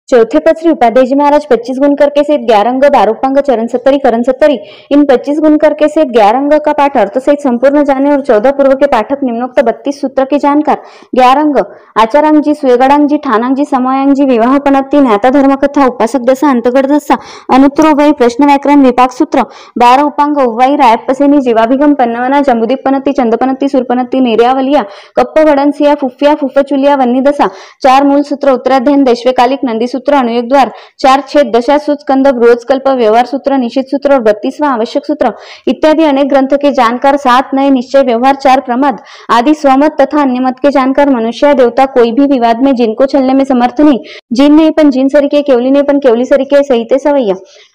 चौथे पद श्री उपाध्याय जी महाराज 25 गुण करके से 11 अंग, दारूपांग, चरण सत्तरी, करण सत्तरी, इन 25 गुण करके से 11 अंग का पाठ अर्थ सहित संपूर्ण जाने और 14 पूर्व के पाठक निम्नोक्त 32 सूत्र के जानकार। 11 अंग आचारांग जी, सुयगड़ांग जी, ठानांग जी, समयांग जी, विवाह पनप्ति, न्याता धर्म कथा, उपासक दशा, अंतगढ़ दशा, अनुत्तरो वही, प्रश्न व्याकरण, विपाक सूत्र, 12 उपांग, उवाई, रायपसेनी, जीवाभिगम, पन्नवना, जम्बुदीप पनत्ति, चंदपनत्ति, सुरपनत्ति, निर्यावलिया, कप्प वड़नसिया, फुफ्फिया, फुफ्फचुलिया, वन्नी दशा, 4 मूल सूत्र, उत्तराध्ययन, दैश्वकालिक, नंदी सूत्र, अनुयोग द्वार, 4 छेद, दशा स्कंद, बृहस्कल्प, व्यवहार सूत्र, निश्चित सूत्र और 32वां आवश्यक सूत्र इत्यादि अनेक ग्रंथ के जानकार, 7 नए निश्चय व्यवहार, 4 प्रमाद आदि स्वमत तथा अन्य मत के जानकार, मनुष्य देवता कोई भी विवाद में जिनको छलने में समर्थ नहीं, जिन नहीं पण जिन सरीके, केवली नहीं पण केवली सरीके सहित सवैया।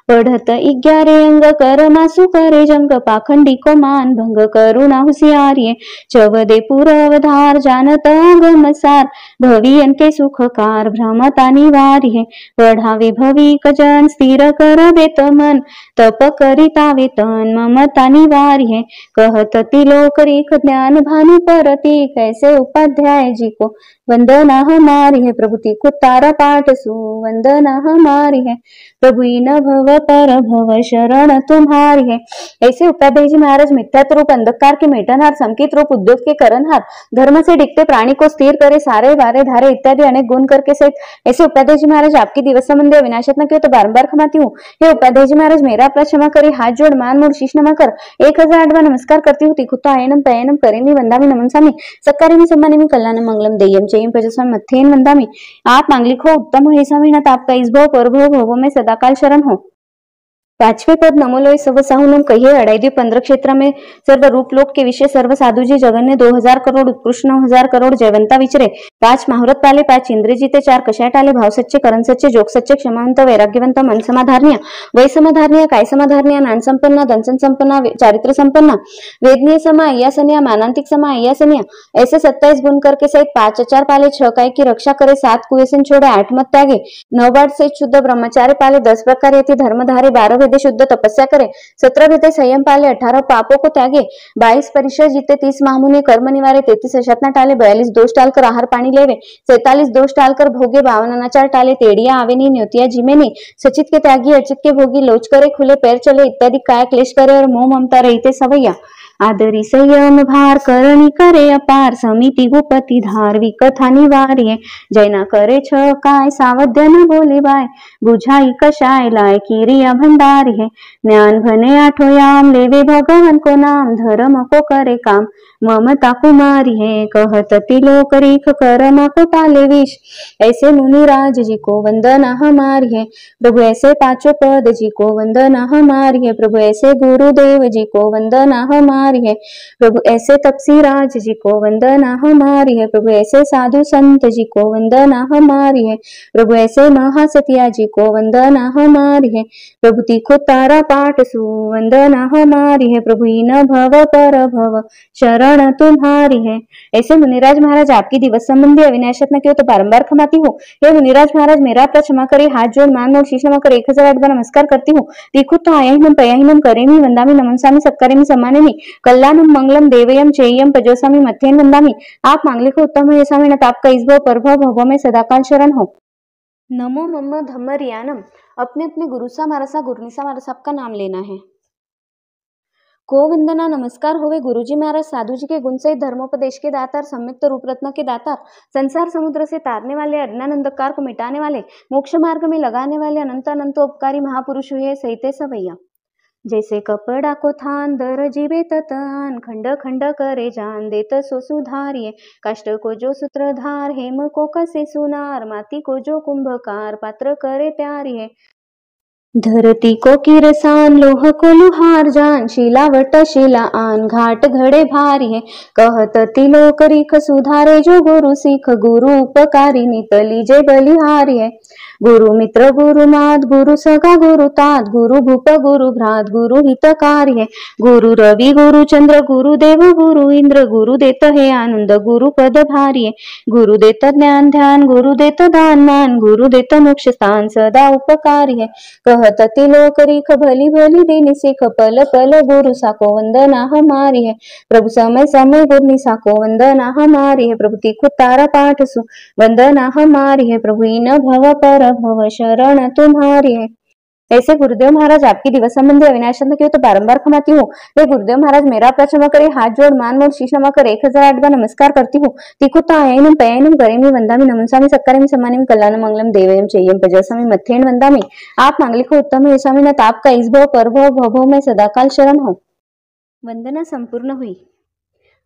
पढ़त 11 अंग कर मासु करे जंग, पाखंडी को मान भंग करुणा हुसियारिये, चवदे पुरवधार जानत आगम सार, भवियन के सुखकार भ्रमता निवार्य, पढ़ावे भविक जन स्थिर कर देत मन, तप करिता वेतन ममता निवार्य, कहत तिलोक रेख ज्ञान भानु परती, कैसे उपाध्याय जी को वंदना हमारी है। प्रभु तीखुत तारा पाठ सु वंदना हमारी है। प्रभु इन भव पर भव शरण तुम्हारी है। ऐसे उपाध्याय जी महाराज मिथ्यात्व रूप अंधकार के मेटनहार, संकित रूप उद्योग के करनहार, धर्म से डिगते प्राणी को स्थिर करे, सारे वारे धारे इत्यादि अनेक गुण करके सहित ऐसे उपाध्याय जी महाराज आपकी दिवस संबंधी अविनाशत न किया तो बारंबार क्षमाती हूँ। हे उपाध्याय जी महाराज मेरा अपराध क्षमा करे, हाथ जोड़ मान मोड़ शीश नमा कर 1008 बार नमस्कार करती हूँ। तीखुता आयनम पयनम करेमी वंदामी नमनसामी सक्कारेमी सम्मानेमी कल्याणम मंगलम देयम चेयम प्रजस्वामी मथेन वंदामी। आप मांगलिक हो, उत्तम हो, हे स्वामीनाथ आपका इस भव परभव भवों में सदाकाल शरण हो। 5वें पद नमोलोय सब साहुनम कहिए। 2.5 15 क्षेत्र में सर्व रूप लोक के विषय सर्व साधु जी जगन्य 2000 करोड़ उत्कृष्ट 9000 करोड़ जयवंता विचरे। 5 महाव्रत पाले, 5 इंद्रिय जीते, 4 कषाय टाले, भाव सच्चे, करण सच्चे, जोग सच्चे, क्षमावंत, वैराग्यवंत, मन समाधारणीय, वै समाधारणीय, काय समाधारणीय, नान संपन्न, दंसन संपन्न, चारित्र संपन्न, वेदनीय समा, अय्यासनीय, मानांतिक समा, अय्यासनीय, ऐसे 27 गुण करके सहित 5 आचार पाले, 6 काय की रक्षा करे, 7 कुव्यसन छोड़े, 8 मत त्यागे, 9 वाट सहित शुद्ध ब्रह्मचारी पाले, 10 प्रकार यति धर्म धारे, 12 भेदे शुद्ध तपस्या करे, 17 भेदे संयम पाले, 18 पापों को त्यागे, 22 परिषद जीते, 30 महामुनि कर्म निवारे, 33 अशातना टाले, 42 दोष टालकर आहार पानी लेवे, 47 दोष टालकर भोगे, 52 अनाचार टाले, टेड़िया आवे नहीं, न्योतिया जिमे नहीं, सचित के त्यागी, अचित के भोगी, लोच करे, खुले पैर चले, इत्यादि काय क्लेश करे और मोह ममता रहते सवैया। आदरी संयम भार करणी करे अपार, समिति गुपति धारवी कथा निवार्य, जैना करे छ काय सावध्य न बोले बाय, बुझाई कषाय लाय किरिया भंडारी है, ज्ञान भने आठोयाम लेवे भगवान को नाम, धर्म को करे काम ममता कुमारी है, कहत तिलोक रेख कर्म को टाले विष, ऐसे मुनिराज जी को वंदना हमारी है। प्रभु ऐसे 5 पद जी को वंदना हमारी है। प्रभु ऐसे गुरुदेव जी को वंदना हमारी हमारी है। प्रभु ऐसे तपसी राज जी को वंदना हमारी है। प्रभु ऐसे साधु संत जी को वंदना हमारी है। प्रभु ऐसे महासतिया जी को वंदना हमारी है। प्रभु तीखो तारा पाठ सु वंदना हमारी है। प्रभु इन भव पर भव शरण तुम्हारी है। ऐसे मुनिराज महाराज आपकी दिवस संबंधी अविनाश रत्न के तो बारंबार खमाती हूँ। हे मुनिराज महाराज मेरा अपराध क्षमा करे। हाथ जोड़ मान मोड़ शीश नमक कर 1008 बार नमस्कार करती हूँ। तीखो तो आयाहीनम पयाहीनम करेमी वंदामी नमनसामी सत्कारेमी सम्मानेमी कल्याणम मंगलम देवयम चेयम पजोसामी मथ्येन वंदामी। आप मांगलिक हो उत्तम है ऐसा मेहनत आपका इस भव पर भव में सदाकाल शरण हो। नमो मम धम्मरियानम। अपने अपने गुरु सा मारसा गुरनीसा मारसा आपका नाम लेना है। को वंदना नमस्कार होवे गुरुजी महाराज साधु जी के गुण सहित धर्मोपदेश के दातार संयुक्त रूप रत्न के दातार संसार समुद्र से तारने वाले अज्ञान अंधकार को मिटाने वाले मोक्ष मार्ग में लगाने वाले अनंत अनंत उपकारी महापुरुष हुए सहिते सवैया। जैसे कपड़ा को थान दर जीवे ततान खंड खंड करे जान देत सो सुधारिये। काष्ठ को जो सूत्रधार हेम को कसे सुनार माटी को जो कुंभकार पात्र करे प्यारिये। धरती को किरसान लोह को लुहार जान शिलावट शिला आन घाट घड़े भारी है। कहत तिलोक रिख सुधारे जो गुरु सिख गुरु उपकारी नितली जय बलिहारी है। गुरु मित्र गुरु मात गुरु सगा गुरु तात गुरु भूप गुरु भ्रात गुरु हितकारी है। गुरु रवि गुरु चंद्र गुरु देव गुरु इंद्र गुरु देत है आनंद गुरु पद भारी है। गुरु देत ज्ञान ध्यान गुरु देत दान मान गुरु देत मोक्ष स्थान सदा उपकारी है। कहत तिलोक रिख भली भली दीन सिख पल पल गुरु साको वंदना हमारी है। प्रभु समय समय गुरनी साको वंदना हमारी है। प्रभु तीखो तारा पाठ सु वंदना हमारी है। प्रभु इन भव पर भव शरण तुम्हारी है। ऐसे गुरुदेव महाराज आपकी दिवस संबंधी अविनाश रत्न के तो बारंबार खमाती हूँ। हे गुरुदेव महाराज मेरा अपराध क्षमा करे। हाथ जोड़ मान मोड़ शीश नमक कर 1008 बार नमस्कार करती हूँ। तीखो तो आयाहीनम पयाहीनम करेमी वंदामी नमनसामी सत्कारेमी सम्मानेमी कल्याणम मंगलम देवयम चेयम पजोसामी मथ्येन वंदामी। आप मांगलिक हो उत्तम है स्वामी नत आपका इस भव पर भव में सदाकाल शरण हो। वंदना संपूर्ण हुई।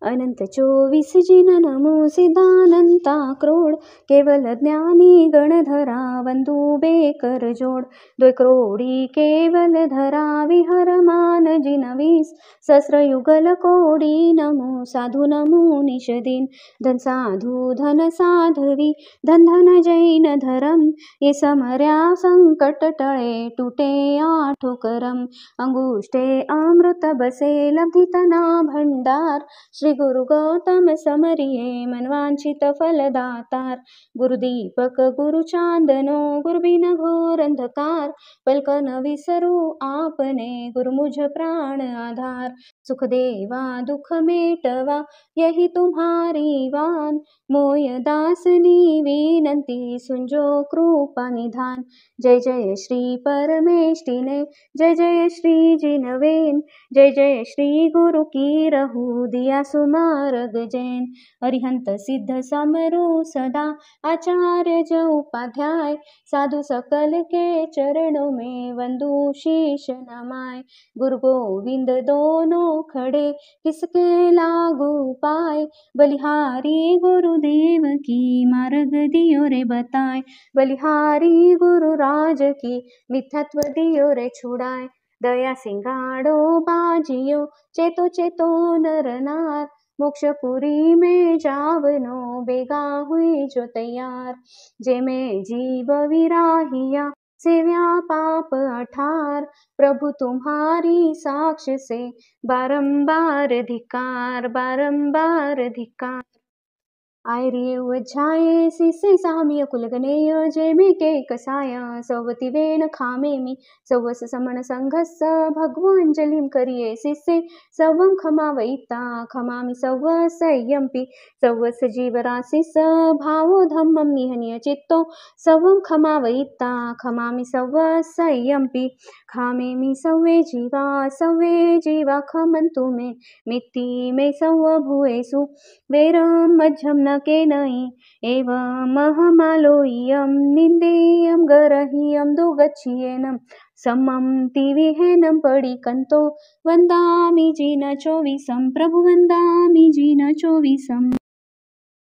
अनंत 24 जिन नमो सिद्धानंता क्रोड केवल ज्ञानी गणधरा वंदू बेकर जोड 2 करोडी केवल धरा विहर मान जिन 20 सहस्र युगल कोडी नमो साधु नमो निषदीन धन साधु धन साधवी धन धन जैन धरम ये समर्या संकट टळे टूटे आठो करम अंगुष्ठे अमृत बसे लब्धितना भंडार श्री गुरु गौतम समरिये मनवांछित फलदातार। गुरुदीपक गुरु चांदनो गुरुबिन घोर अंधकार पलकन विसरू आपने गुरु मुझ प्राण आधार। सुख देवा दुख मेटवा यही तुम्हारी वान मोय दासनी विनंती सुंजो कृपा निधान। जय जय श्री परमेष्टिने जय जय श्री जिनवेन जय जय श्री गुरु की रहू दिया सुमार्ग जैन। अरिहंत सिद्ध समरू सदा आचार्य जो उपाध्याय साधु सकल के चरणों में वंदू शीश नमाय। गुरु गोविंद दोनों खड़े किसके लागू पाए बलिहारी गुरुदेव की मार्ग दियो रे बताए। बलिहारी गुरु राज की मिथ्यात्व दियो रे छुड़ाए। दया सिंगाड़ो बाजियो चेतो चेतो नर नार मोक्षपुरी में जावनो बेगा हुई जो तैयार। जे में जीव विराहिया सेव्या पाप अठार प्रभु तुम्हारी साक्ष से बारंबार धिकार बारंबार धिकार। आयरिये उज्झाये सिसे साम्य कुलगनेय जय में के कसाया सवती वेण खामे मी सवस समण संघस्स भगवांजलिम करिये सिसे सवं खमावयिता खमामि सव संयम्पि सवस जीवराशिस भावो धम्मं निहन्य चित्तो सवं खमावयिता खमामि सव संयम्पि खामेमि सवे जीवा खमन्तु मे मित्ति मे सव भुवेषु वेरं मध्यं न केनयि एवमहमालोह्यं निन्देयं गरह्यं दुगच्छियेनं सम्मं तिविहेनं पडिकन्तो वन्दामि जिन 24 प्रभु वन्दामि जिन 24।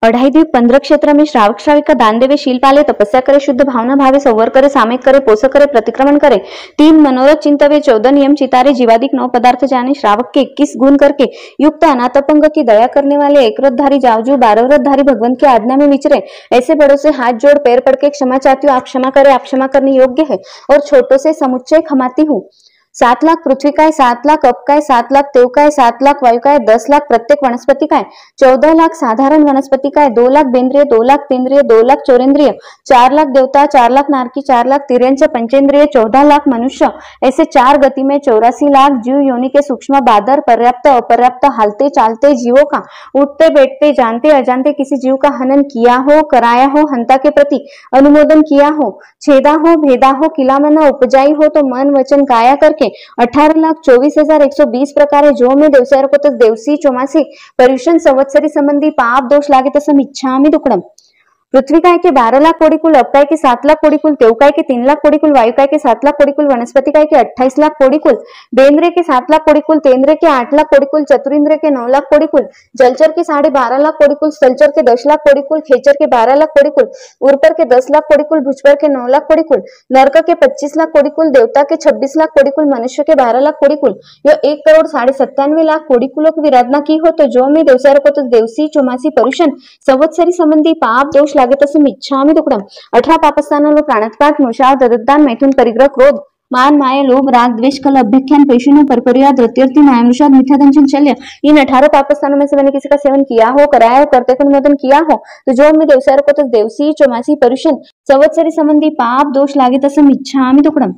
अढ़ाई द्वीप 15 क्षेत्र में श्रावक श्राविका दान देवे, शील पाले, तपस्या करे, शुद्ध भावना भावे, संवर करे, सामयिक करे, पोषक करे, प्रतिक्रमण करे, 3 मनोरथ चिंतवे, 14 नियम चितारे, जीवादिक 9 पदार्थ जाने, श्रावक के 21 गुण करके युक्त, अनाथपंग की दया करने वाले, एक व्रतधारी जावजू 12 व्रतधारी भगवंत की आज्ञा में विचरे, ऐसे बड़ों से हाथ जोड़ पैर पड़ के क्षमा चाहती हूँ, आप क्षमा करें, आप क्षमा करने योग्य है, और छोटों से समुच्चय क्षमाती हूँ। 7 लाख पृथ्वी का है, 7 लाख अप का है, 7 लाख तेव का है, 7 लाख वायु का है, 10 लाख प्रत्येक वनस्पति का है, 14 लाख साधारण वनस्पति का है, 2 लाख बेंद्रिय, 2 लाख तेंद्रिय, 2 लाख चौरेंद्रिय, 4 लाख देवता, 4 लाख नारकी, 4 लाख तिर्यंच पंचेंद्रिय, 14 लाख मनुष्य, ऐसे 4 गति में 84 लाख जीव योनि के सूक्ष्म बादर, पर्याप्त अपर्याप्त, हालते चालते जीवों का, उठते बैठते, जानते अजानते किसी जीव का हनन किया हो, कराया हो, हंता के प्रति अनुमोदन किया हो, छेदा हो, भेदा हो, किलामना उपजाई हो तो मन वचन काया करके 18,24,120 प्रकारे जो में देवसायर को देवसी चौमासी पर्युषण संवत्सरी संबंधी पाप दोष लागे तसम इच्छामि दुक्कडम। पृथ्वी काय के 12 लाख कोड़ी कुल, अप काय के 7 लाख कोड़ी कुल, तेव काय के 3 लाख कोड़ी कुल, वायु काय के 7 लाख कोड़ी कुल, वनस्पति काय के 28 लाख कोड़ी कुल, बेंद्रे के 7 लाख कोड़ी कुल, तेंद्रे के 8 लाख कोड़ी कुल, चतुरिंद्र के 9 लाख कोड़ी कुल, जलचर के 12.5 लाख कोड़ी कुल, स्थलचर के 10 लाख कोड़ी कुल, खेचर के 12 लाख कोड़ी कुल, उर्पर के 10 लाख कोड़ी कुल, भुजपर के 9 लाख कोड़ी कुल, नरक के 25 लाख कोड़ी कुल, देवता के 26 लाख कोड़ी कुल, मनुष्य के 12 लाख कोड़ी कुल, यह 1,97,97 लाख कोड़ी कुलों की विराधना की हो तो जो में देवसायर को तो देवसी चौमासी पर्युषण संवत्सरी संबंधी पाप दोष लागे तसम इच्छामि दुक्कडम। 18 पापस्थानांवर प्राणघात, मोषाव, दददान, मैथुन, परिग्रह, क्रोध, मान, माया, लोभ, राग, द्वेष, कल, अभ्यख्यान, पैशुन्य, परपरिवाद, रत्यर्थी, मायानुषाद, मिथ्यादंशन, शल्य, इन 18 पापस्थानों में से मैंने किसी का सेवन किया हो, कराया हो, कर्ते को अनुमोदन किया हो तो जो में देवसायर को तो देवसी चौमासी पर्युषण संवत्सरी संबंधी पाप दोष लागे तसम इच्छामि दुक्कडम।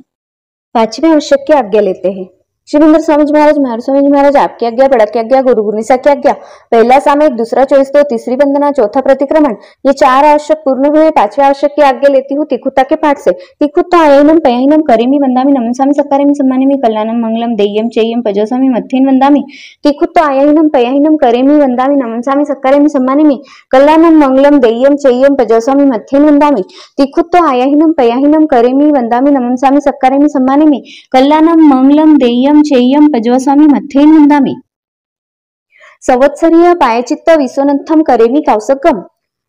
5वें आवश्यक की आज्ञा लेते हैं। श्रीमंदर स्वामी जी महाराज, महाराज स्वामी जी महाराज, आपकी आज्ञा, बड़ा की आज्ञा, गुरु गुरुनिसा की आज्ञा, पहला सामयिक, दूसरा चौइस, तीसरी वंदना, चौथा प्रतिक्रमण, ये 4 आवश्यक पूर्ण हुए। 5वें आवश्यक की आज्ञा लेती हूँ तिखुता के पाठ से। तिखुत्ता आयनम पयाहिनम करेमी वंदामी नमनसामी सकारेमी सम्मानेमी कल्याणम मंगलम देय्यम चेय्यम पजोसामी मत्थेन वंदामी। तिखुत्ता आयहिनम पयाहिनम करेमी वंदामी नमनसामी सकारेमी सम्मानेमी कल्याणम मंगलम देय्यम चेय्यम पजोसामी मत्थेन वंदामी। तिखुत्ता आयहिनम पयाहिनम करेमी वंदामी नमनसामी सकारेमी सम्मानेमी कल्याणम मंगलम देय्यम चेय्यम पजवसामी मथेन वंदामी। संवत्सरीय पायचित्त विसोनंथम करेमी कौसकम।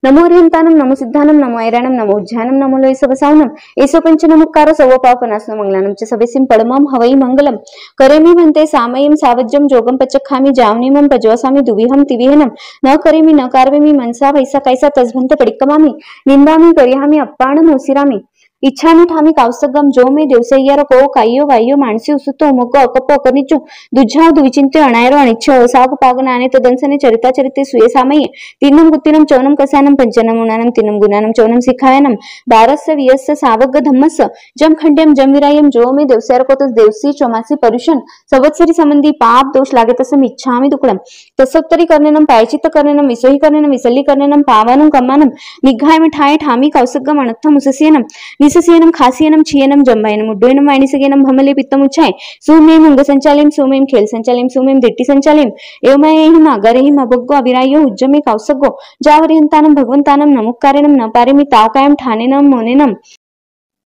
नमो हरिहंतानम, नमो सिद्धानम, नमो ऐराणम, नमो उज्जैनम, नमो लोय सबसावनम, एसो पंच नमुक्कार सव पावपनासन मंगलानम च सवेसिम पडमम हवई मंगलम करेमी भन्ते सामयीम सावज्जम जोगम पचखामी जावनीमम पजवसामी दुविहम तिविहनम न करेमी न कार्वेमी मनसा वैसा कैसा तजभंत पडिक्कमामी निंदामी करिहामी अप्पाणम ओसिरामी इच्छामी ठामी कौसगम जो में देवसय्यार को कायो वायो मानसी उसुतो मुको अकपो अकनिचु दुझाव दुविचिंत्य अनायरो अनिच्छ साग पागनाने तदंसने चरिता चरिते सुये सामये तीनम गुत्तिनम चौनम कसानम पंचनम उनानम तीनम गुणानम चौनम सिखायनम 12 वियस्य सावग धम्मस जम खंड्यम जम विरायम जो में देवसय्यार को देवसी चौमासी पर्युषण संवत्सरी संबंधी पाप दोष लागे तसम इच्छामि दुक्कडम। तसोत्तरी करनेनम पायचित्त करनेनम विसोही करनेनम विसल्ली करनेनम पावनम कम्मानम निघाय मिठाय ठामी कौसगम अनर्थम उसस्यनम निसस्यनम खास्यनम छियनम जंबायनम उड्डयनम वाणिसगेनम भमले पित्तमुच्छाय सुमेम अंग संचालिम सुमेम खेल संचालिम सुमेम दिट्टी संचालिम एवमयेहिम अगरेहिम अबग्गो अविरायो उज्जमे कौसगो जावरिहंतानम भगवंतानम नमुक्कारेनम न पारेमि तावकायम ठानेनम मोनेनम।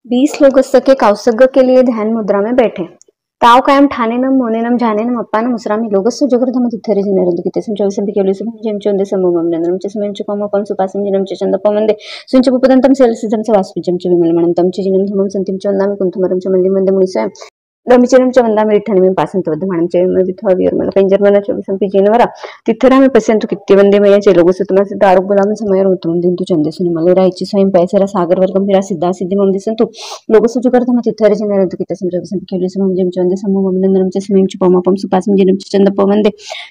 20 लोग सके कौसग के लिए ध्यान मुद्रा में बैठे। ताव कायम ठानेनम मोनेनम जानेनम अप्पानम उसरामी लोगस्य जगरधम तिथरे जिनेरंद कितेसम चौविसम पिकेलुसम जेम चोंदे समोमम नंदनम च समयम च कोमपम सुपासम जिनम च चंदपमंदे सुंच पुपदंतम सेलसिजम च वासुजम च विमलमणम तम च जिनम धमम संतिम चोंदामि कुंथमरम च मल्लिम वंदे मुनिसय रमिचरम च वंदामि रिठनमि पासंत वदमाणम च विथवा विरमल पेंजरमना चौविसम पिजेनवरा तिथरामि पश्यन्तु कित्ते वंदे मया च लोगसुतमा सिद्ध आरोग्यलाम समयर ऋतुम दिंतु चंदेसुनि मलेरायचि स्वयं पैसरा सागर वर्गम फिरा सिद्धा सिद्धिमम दिसंतु लोगसु जगरधम तिथरे जिनेरंद कितेसम चौविसम पिकेलुसम जेम चोंदे समोमम नंदनम च समयम च कोमपम सुपासम जिनम च चंदपमंदे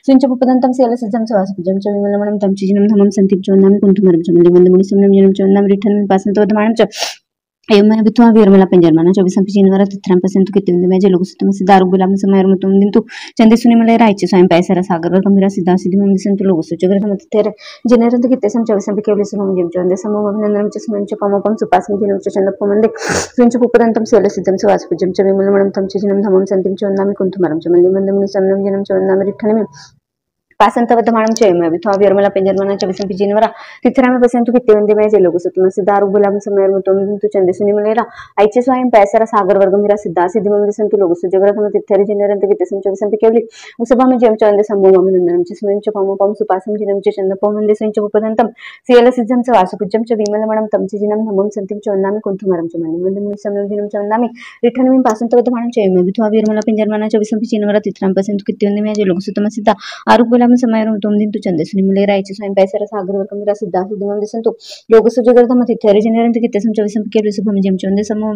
सुंच पुपदंतम सेलसिजम च वासुजम च विमलमणम तम च जिनम धमम संतिम चोंदामि कुंथमरम च मल्लिम वंदे मुनिसम जिनम चोंदामि रिठनमि पासंत वदमाणम च एवं विथवा विरमला पेंजरमना चौविसम पिजेनवरा तिथराम पश्यन्तु कित्ते वंदे मया च लोगसुतमा सिद्ध आरोग्यलाम समयर ऋतुम दिंतु चंदेसुनि मलेरायचि स्वयं पैसरा सागर वर्गम फिरा सिद्धा सिद्धिमम दिसंतु लोगसु जगरधम तिथरे जिनेरंद कितेसम चौविसम पिकेलुसम जेम चोंदे समोमम नंदनम च समयम च कोमपम सुपासम जिनम च चंदपमंदे सुंच पुपदंतम सेलसिजम च वासुजम च विमलमणम तम च जिनम धमम संतिम चोंदामि कुंथमरम च मल्लिम वंदे मुनिसम जिनम चोंदामि रिठनमि పాసంతవద్దమానం చేయమే విథా విరమల పెంజర్మన చవిసంపి జినవర తిథరామ పసంతు కిత్తే వందే మే జలోగు సుతమ సిదారు గులాం సమయర్ ముతొందు చందెసు నిమలేరా ఐచె స్వయం पैसरा सागर वर्ग मेरा सिद्धा सिद्धि मंदिर संतु लोग सुजगर हम तिथरि जनरंत गिते संचव संपिकेवली उसभा में जम चंदे संभव ममिनंदनम च स्वयं च पम पम सुपासम जिनम च चंद पवंदे संच उपदंतम सियल सिद्धम च वासुकुज्जम च विमल मणम तम च जिनम नमम संतिम च वंदामि कुंठुमरम च मणि मंदिर मुनि समयम जिनम च वंदामि रिठनमिं पासंतवदमानं च यमे विथवा विरमला पिंजरमना च विसंपि चिनवरा तिथराम पसंतु किత్తి వందే మే జలోగు సుతమ సిద్ధ ఆరుగులామ సమయరం తొమ్మిదింతు చందెసు నిమలేరా ఐచె స్వయం पैसरा सागर वर्ग मेरा सिद्धा सिद्धि मंदिर संतु लोग सुजगर हम तिथरि जनरंत गिते संचव संपिकेवली सुभम जम चंदे समो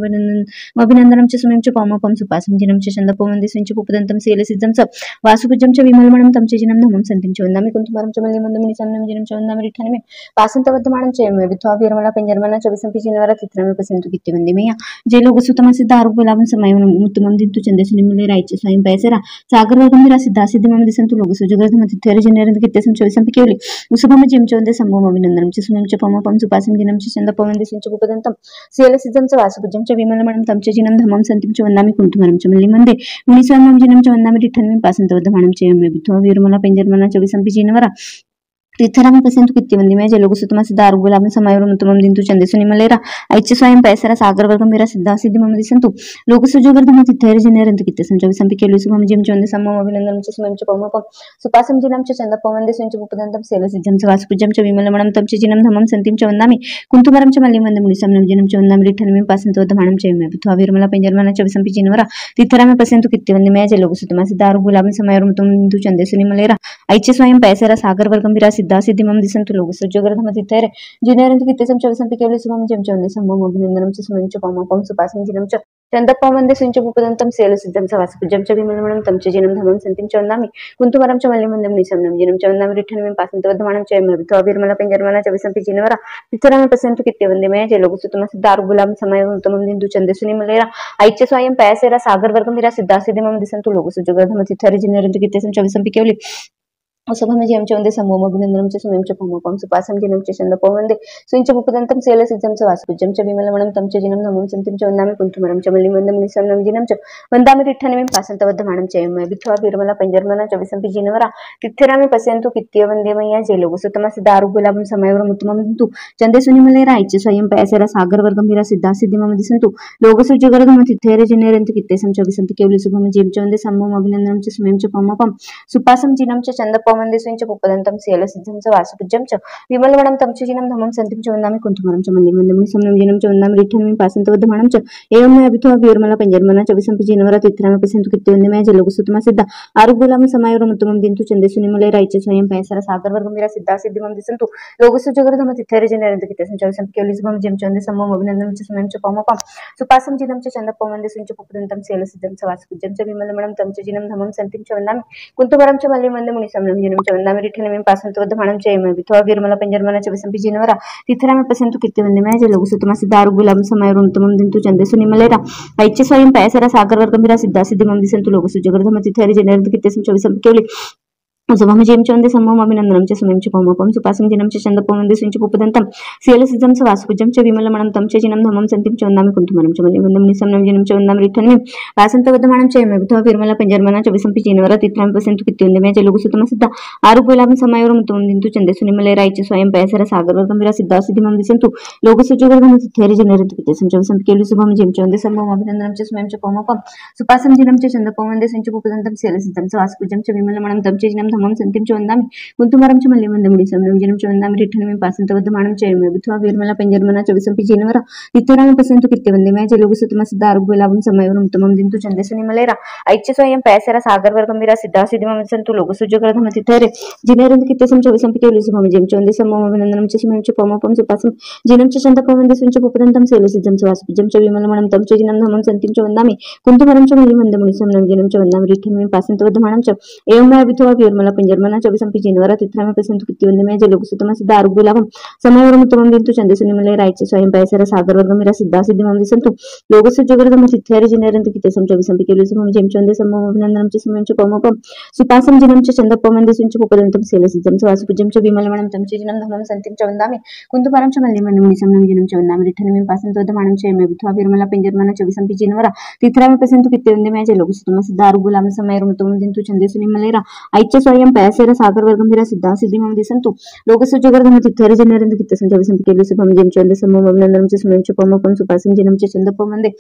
अभिनंदनम च सुमेम च पम पम सुपासम जिनम च चंद पवंदे संच उपदंतम सेल सिद्धम च वासुकुज्जम च विमलमणम तम च जिनम नमम संतिम च वंदामि कुंठुमरम च मल्लि मंदमुनि समनम जिनम च वंदामि रिठनमे पासंतवद्दमानं च यमे विथवा विरमला पेंजरमना च विसंपि जिनवरा तिथरामे पसंतु కిత్తి వందే మే जे लोग सुतम सिद्ध आरुगुलाम समयम मुतमम दिंतु चंदेसु निमले राइचे स्वयं पैसरा सागर वर्ग मेरा सिद्धा सिद्धि मम दिसंतु लोग सुजगर हम तिथरि जनरंत गिते संच विसंपि केवली उसभम जिम चंदे संभव अभिनंदनम च सुमेम च पम पम सुपासम जिनम च चंद पवंदे संच उपदंतम सेल सिद्धम च वासुकुज्जम च विमलमणम तम च जिनम धमम संतिम च वंदामि कुंठुमरम च मल्लि मंदे मुनि समयम जिनम च वंदामि रिठनमे पासंतवद्दमानं च यमे विथवा विरमला पेंजरमना च विसंपि जिनवरा तिथराम पसंतु కిత్తి వందే మే జలోగు సుతమ సిద్ధ ఆరుగులామ సమయరం ముతమం దింతు చందెసు నిమలేరా ఐచె స్వయం पैसरा सागर वर्ग मेरा सिद्धा सिद्धि मम दिसंतु लोग सुजगर हम तिथरि जनरंत गिते संचव संपिकेवली सुभम जिम चंदे समम अभिनंदनम च सुमेम च पम पम सुपासम जिनम च चंद पवंदे संच उपदंतम सेल सिद्धम च वासुकुज्जम च विमलमणम तम च जिनम धमम संतिम च वंदामि कुंठुमरम च मल्लि मंदे मुनि समनम जिनम च वंदामि रिठनमे पासंतवद्दमानं च यमे विथवा विरमला पेंजरमना च विसंपि जिनवरा तिथराम पसंतु కిత్తి వందే మే జలోగు సుతమ సిద్ధ ఆరుగులామ సమయరం ముతమం దింతు చందెసు నిమలేరా ఐచె స్వయం पैसरा सागर वर्ग मेरा सिद्धा सिद्धि मम दिसंतु लोग सुजगर हम तिथरे जनरंत गिते संचव संपिकेवली सुभम जम चंदे संभव अभिनंदनम च सुमेम च पम पम सुपासम जिनम च चंद पवंदे संच उपदंतम सेल सिद्धम च वासुकुज्जम च विमलमणम तम च जिनम धमम संतिम च वंदामि कुंठुमरम च मल्लि मंदे मुनि समनम जिनम च वंदामि रिठनमे पासंतवद्दमानं च यमे विथवा विरमला पेंजरमना च विसंपि जिनवरा तिथराम पसंतु కిత్తి వందే మే జలోగు సుతమ సిద్ధ ఆరుగులామ సమయరం ముతమం దింతు చందెసు నిమలేరా ఐచె స్వయం पैसरा सागर वर्ग मेरा सिद्धा सिद्धि मम दिसंतु लोग सुजगर हम तिथरि जनरंत गिते संचव संपिकेवली उसभम जिम चंदे समूह अभिनंदनम च सुमेम च पम पम सुपासम जिनम च चंद पवंदे सुंच उपदंतम सेल सिद्धम च वासुकुज्जम च विमलमणम तम च जिनम नमम संतिम च वंदामि कुंठुमरम च मल्लि मंदे मुनि समनम जिनम च वंदामि रिठनमे पासंतवद्दमानं च यमे विथवा विरमला पेंजरमना च विसंपि जिनवरा तिथरामे पसंतु కిత్తి వందే మే जे लोग सुतम सिद्ध आरुगुलाम समयवर मुतमम दिंतु चंदेसु निमलेरा ऐचे स्वयं पैसरा सागर वर्ग मेरा सिद्धा सिद्धि मम दिसंतु लोग सुजगर हम तिथरे जनरंत गिते संचव संपिकेवली सुभम जिम चंदे समूह अभिनंदनम च सुमेम च पम पम सुपासम जिनम च चंद पवंदे संच उपदंतम सेल सिद्धम च वासुकुज्जम च विमलमणम तम च जिनम धमम संतिम च वंदामि कुंठुमरम च मल्लि मंदे मुनि समनम जिनम च वंदामि रिठनमे पासंतवद्दमानं च एवं मे विथवा विरमला पेंजरमना च विसंपि जिनवरा तिथराम पसंतु కిత్తి వందే మే జలోగు సుతమ సిద్ధ ఆరుగులామ సమయరం ముతమం దింతు చందెసు నిమలేరా ఐచె స్వయం पैसरा सागर वर्ग मेरा सिद्धा सिद्धि मम दिसंतु लोग सुजगर हम तिथरि जनरंत गिते संचव संपिकेवली सुभम जिम चंदे समूह अभिनंदनम च सुमेम च पम पम सुपासम जिनम च चंद पवंदे संच उपदंतम सेल सिद्धम च वासुकुज्जम च विमलमणम तम च जिनम धमम संतिम च वंदामि कुंठुमरम च मल्लि मंदे मुनि समनम जिनम च वंदामि रिठनमे पासंतवद्दमानं च यमे विथवा विरमला पेंजरमना च विसंपि जिनवरा तिथरामे पसंतु కిత్తి వందే మే జలోగు సుతమ సిద్ధ ఆరుగులామ సమయరం ముతమం దింతు చందెసు నిమలేరా ఐచె స్వయం पैसरा सागर वर्ग मेरा सिद्धा सिद्धि मम दिसंतु लोग सुजगर हम तिथरि जनरंत गिते संचव संपिकेवली उसभम जिम चंदे समूह अभिनंदनम च सुमेम च पम पम सुपासम जिनम च चंद पवंदे संच उपदंतम सेल सिद्धम च वासुकुज्जम च विमलमणम तम च जिनम धमम संतिम च वंदामि कुंठुमरम च मल्लि मंदे मुनि समनम जिनम च वंदामि रिठनमे पासंतवद्दमानं च यमे विथवा विरमला पेंजरमना च विसंपि जिनवरा तिथराम पसंतु కిత్తి వందే మే జలోగు సుతమ సిద్ధ ఆరుగులామ సమయరం ముతమం దింతు చందెసు నిమలేరా ఐచె స్వయం पैसरा सागर वर्ग मेरा सिद्धा सिद्धि मम दिसंतु लोग सुजगर हम तिथरि जनरंत गिते संचव संपिकेवली सुभम जिम चंदे समूह अभिनंदनम च सुमेम च पम पम सुपासम जिनम च चंद पवंदे संच उपदंतम सेल सिद्धम च वासुकुज्जम च विमलमणम तम च जिनम धमम संतिम च वंदामि कुंठुमरम च मल्लि मंदे मुनि समनम जिनम च वंदामि रिठनमे पासंतवद्दमानं च यमे विथवा विरमला पेंजरमना च विसंपि जिनवरा तिथराम पसंतु కిత్తి వందే మే జలోగు సుతమ సిద్ధ ఆరుగులామ సమయరం ముతమం దింతు చందెసు నిమలేరా ఐచె స్వయం पैसरा सागर वर्ग मेरा सिद्धा सिद्धि मम दिसंतु लोग सुजगर हम तिथरे जनरंत गिते संचव संपिकेवली सुभम जिम चंदे समूह अभिनंदनम च सुमेम च पम पम सुपासम जिनम च चंद पवंदे संच उपदंतम सेल सिद्धम च वासुकुज्जम च विमलमणम तम च जिनम धमम संतिम च वंदामि कुंठुमरम च मल्लि मंदे मुनि समनम जिनम च वंदामि रिठनमे पासंतवद्दमानं च एवं मे विथवा विरमला पेंजरमना च विसंपि जिनवरा तिथरामे पसंतु కిత్తి వందే మే జలోగు సుతమ సిద్ధ ఆరుగులామ సమయరం ముతమం దింతు చందెసు నిమలేరా ఐచె స్వయం पैसरा सागर वर्ग मेरा सिद्धा सिद्धि मम दिसंतु लोग सुजगर हम तिथरि जनरंत गिते संचव संपिकेवली सुभम जिम चंदे समूह अभिनंदनम च सुमेम च पम पम सुपासम जिनम च चंद पवंदे संच उपदंतम सेल सिद्धम च वासुकुज्जम च विमलमणम तम च जिनम धमम संतिम च वंदामि कुंठुमरम च मल्लि मंदे मुनि समनम जिनम च वंदामि रिठनमे पासंतवद्दमानं च यमे विथवा विरमला पेंजरमना च विसंपि जिनवरा तिथरामे पसंतु కిత్తి వందే మే జలోగు సుతమ సిద్ధ ఆరుగులామ సమయరం ముతమం దింతు చందెసు నిమలేరా ఐచె स्वयं पयसेर सागर वर्गंभीरा सिद्धा सिद्धि मम दिसंतु लोकस्य जगर्धम तिथेर जनरंद कित्त संचविसं केलु सुभम जेम चंद समम अभिनंदनम च सुमम च पमपम सुपासम जिनम च चंदपम वंदे